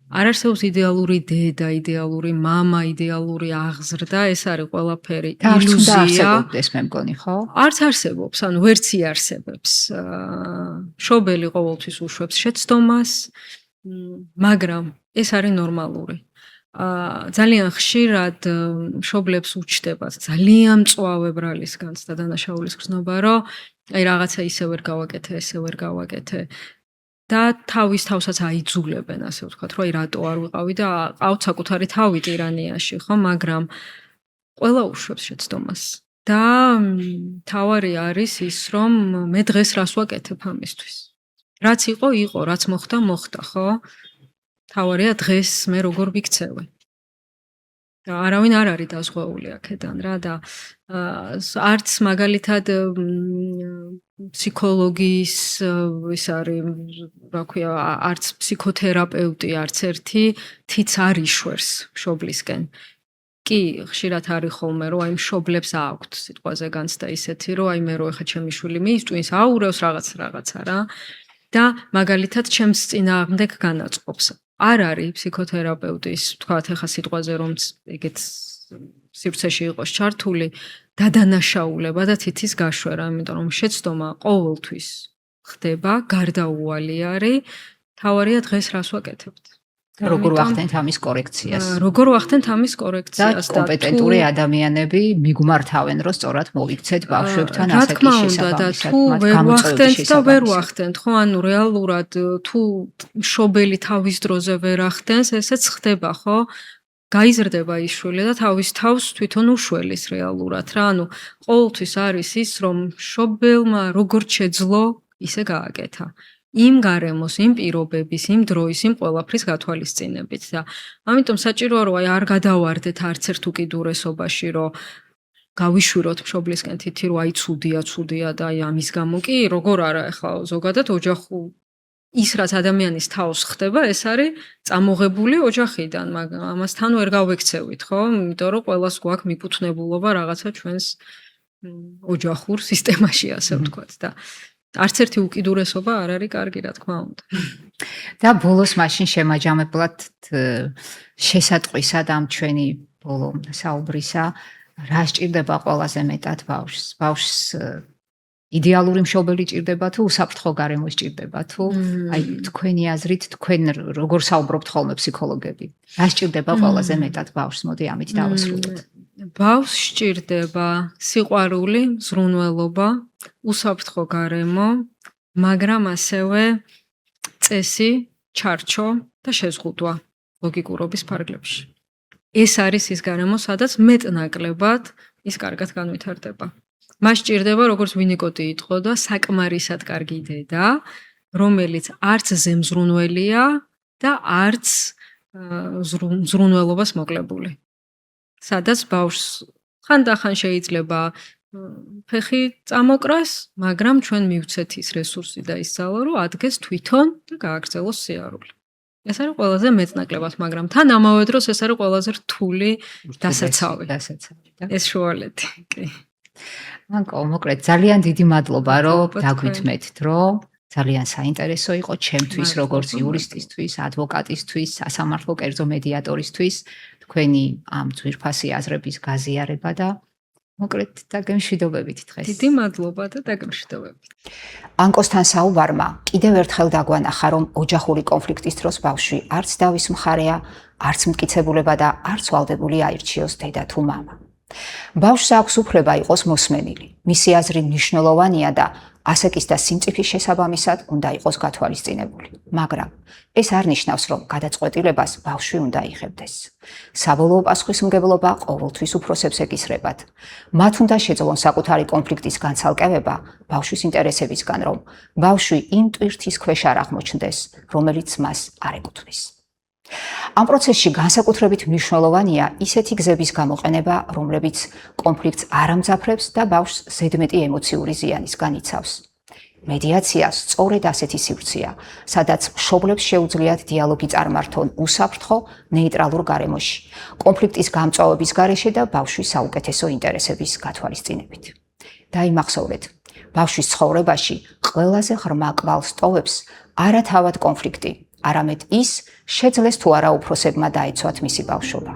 არ არსებობს იდეალური დედა, იდეალური მამა, იდეალური აღზრდა, ეს არის ყველაფერი ილუზია. არსებობდეს მე მგონი, ხო? არც არსებობს, ანუ ვერც იარსებებს. მშობელი ყოველთვის უშვებს შეცდომას, მაგრამ ეს არის ნორმალური. ძალიან ხშირად მშობლებს უჩნდება ძალიან მწვავე ბრალის განცდა დანაშაულის გრძნობა, რომ აი რაღაცა ისე ვერ გავაკეთე, ესე ვერ გავაკეთე. და თავის თავსაც აიძულებენ, ასე ვთქვათ, რომ აი რატო არ ვიყავი და ყავთ საკუთარი თავი ტირანიაში, ხო, მაგრამ ყველა უშვებს შეცდომას. და თავარი არის ის, რომ მე დღეს რას ვაკეთებ ამისთვის. რაც იყო, რაც მოხდა, ხო? თავარია დღეს მე როგორ ვიქცევი. და არავინ არ არის დაზღვეული აქედან რა და არც მაგალითად ფსიქოლოგის ის არის, რა ქვია, არც ფსიქოთერაპევტი, არც ერთი თიც არ იშვერს მშობლისკენ. კი, ხშირად არის ხოლმე, რომ აი მშობლებს აქვთ სიტყვაზე განცდა ისეთი, რომ აი მე რო ეხა ჩემი შვილი მიისწვინს, აურევს რაღაცა რა და მაგალითად ჩემს წინააღმდეგ განაწყობს. არ არის ფსიქოთერაპევტის, თქვათ, ეხა სიტყვაზე რომ ეგეთ სივრცეში იყოს ჩართული დადანაშაულება და თითის გაშვერა, იმიტომ რომ შეცდომა ყოველთვის ხდება, გარდაუვალი არის, თავარია დღეს რას ვაკეთებთ. როგორ ვახდენთ ამის კორექციას? როგორ ვახდენთ ამის კორექციას და კომპეტენტური ადამიანები მიგმართავენ, რომ სწორად მოვიქცეთ ბავშვებთან ასეთი შესაბამისად. და თუ ვერ ვახდენთ და ვერ ვახდენთ, ხო, ანუ რეალურად თუ მშობელი თავის დროზე ვერ ახდენს, ესეც ხდება, ხო? გაიზრდება ის შვილი და თავის თავს თვითონ უშველის რეალურად რა. ანუ ყოველთვის არის ის, რომ მშობელმა როგორც შეძლო, ისე გააკეთა. იმ გარემოს, იმ პირობების, იმ დროის, იმ ყველაფრის გათვალისწინებით და ამიტომ საჭიროა რომ აი არ გადავარდეთ არც ერთ უკიდურესობაში, რომ გავიშვიროთ მშობლისკენ თითი, რომ აი ცუდია და აი ამის გამო კი როგორ არა ახლა ზოგადად ოჯახურ ის რაც ადამიანის თავს ხდება, ეს არის წამოღებული ოჯახიდან, მაგრამ ამასთან ვერ გავექცევით, ხო? იმიტომ რომ ყველას გვაქვს მიკუთვნებულობა რაღაცა ჩვენს ოჯახურ სისტემაში, ასე ვთქვათ და არც ერთი უკიდურესობა არ არის კარგი, რა თქმა უნდა. და ბოლოს მაშინ შემაჯამებლად შესატყვისად ამ ჩვენი ბოლო საუბრისა, რა სჭირდება ყველაზე მეტად ბავშვს? ბავშვს იდეალური მშობელი ჭირდება თუ უსაფრთხო გარემო სჭირდება თუ აი თქვენი აზრით თქვენ როგორ საუბრობთ ხოლმე ფსიქოლოგები? რა სჭირდება ყველაზე მეტად ბავშვს? მოდი ამით დავასრულოთ. ბავშვს სჭირდება სიყვარული, ზრუნველობა, უსაფრთხო გარემო, მაგრამ ასევე წესი, ჩარჩო და შეზღუდვა ლოგიკურობის ფარგლებში. ეს არის ის გარემო, სადაც მეტნაკლებად ის კარგად განვითარდება. მას სჭირდება როგორც ვინიკოტი იყო და საკმარისად კარგი დედა, რომელიც არც ზემზრუნველია და არც ზრუნველობას მოკლებული. სადაც ბავშვს ხანდახან შეიძლება ფეხი წამოკრას, მაგრამ ჩვენ მივცეთ ის რესურსი და ის ძალა, რომ ადგეს თვითონ და გააგრძელოს სიარული. ეს არის ყველაზე მეტნაკლებად, მაგრამ თან ამავე დროს ეს არის ყველაზე რთული დასაცავი. ეს შუალედი, კი. მანკო, მოკლედ ძალიან დიდი მადლობა, რომ დაგვითმეთ დრო. ძალიან საინტერესო იყო ჩემთვის, როგორც იურისტისთვის, ადვოკატისთვის, სასამართლო კერძო მედიატორისთვის, თქვენი ამ ძვირფასი აზრების გაზიარება და მოკლედ დაგემშვიდობებით დღეს. დიდი მადლობა და დაგემშვიდობებით. ანკოსთან საუბარმა კიდევ ერთხელ დაგვანახა, რომ ოჯახური კონფლიქტის დროს ბავშვი არც დავის მხარეა, არც მტკიცებულება და არც ვალდებული აირჩიოს დედა თუ მამა. ბავშვს აქვს უფლება იყოს მოსმენილი. მისი აზრი მნიშვნელოვანია და ასაკის და სიმწიფის შესაბამისად უნდა იყოს გათვალისწინებული. მაგრამ ეს არ ნიშნავს, რომ გადაწყვეტილებას ბავშვი უნდა იღებდეს. საბოლოო პასუხისმგებლობა ყოველთვის უფროსებს ეკისრებათ. მათ უნდა შეძლონ საკუთარი კონფლიქტის განცალკევება ბავშვის ინტერესებისგან, რომ ბავშვი იმ ტვირთის ქვეშ არ აღმოჩნდეს, რომელიც მას არ ეკუთვნის. ამ პროცესში განსაკუთრებით მნიშვნელოვანია ისეთი გზების გამოყენება, რომლებიც კონფლიქტს არ ამძაფრებს და ბავშვს ზედმეტი ემოციური ზიანისგან იცავს. მედიაცია სწორედ ასეთი სივრცეა, სადაც მშობლებს შეუძლიათ დიალოგი წარმართონ უსაფრთხო, ნეიტრალურ გარემოში, კონფლიქტის გამწვავების გარეშე და ბავშვის საუკეთესო ინტერესების გათვალისწინებით. დაიმახსოვრეთ, ბავშვის ცხოვრებაში ყველაზე ღრმა კვალს ტოვებს არა თავად კონფლიქტი, არამედ ის, შეძლეს თუ არა უფროსებმა დაეცვათ მისი ბავშვობა.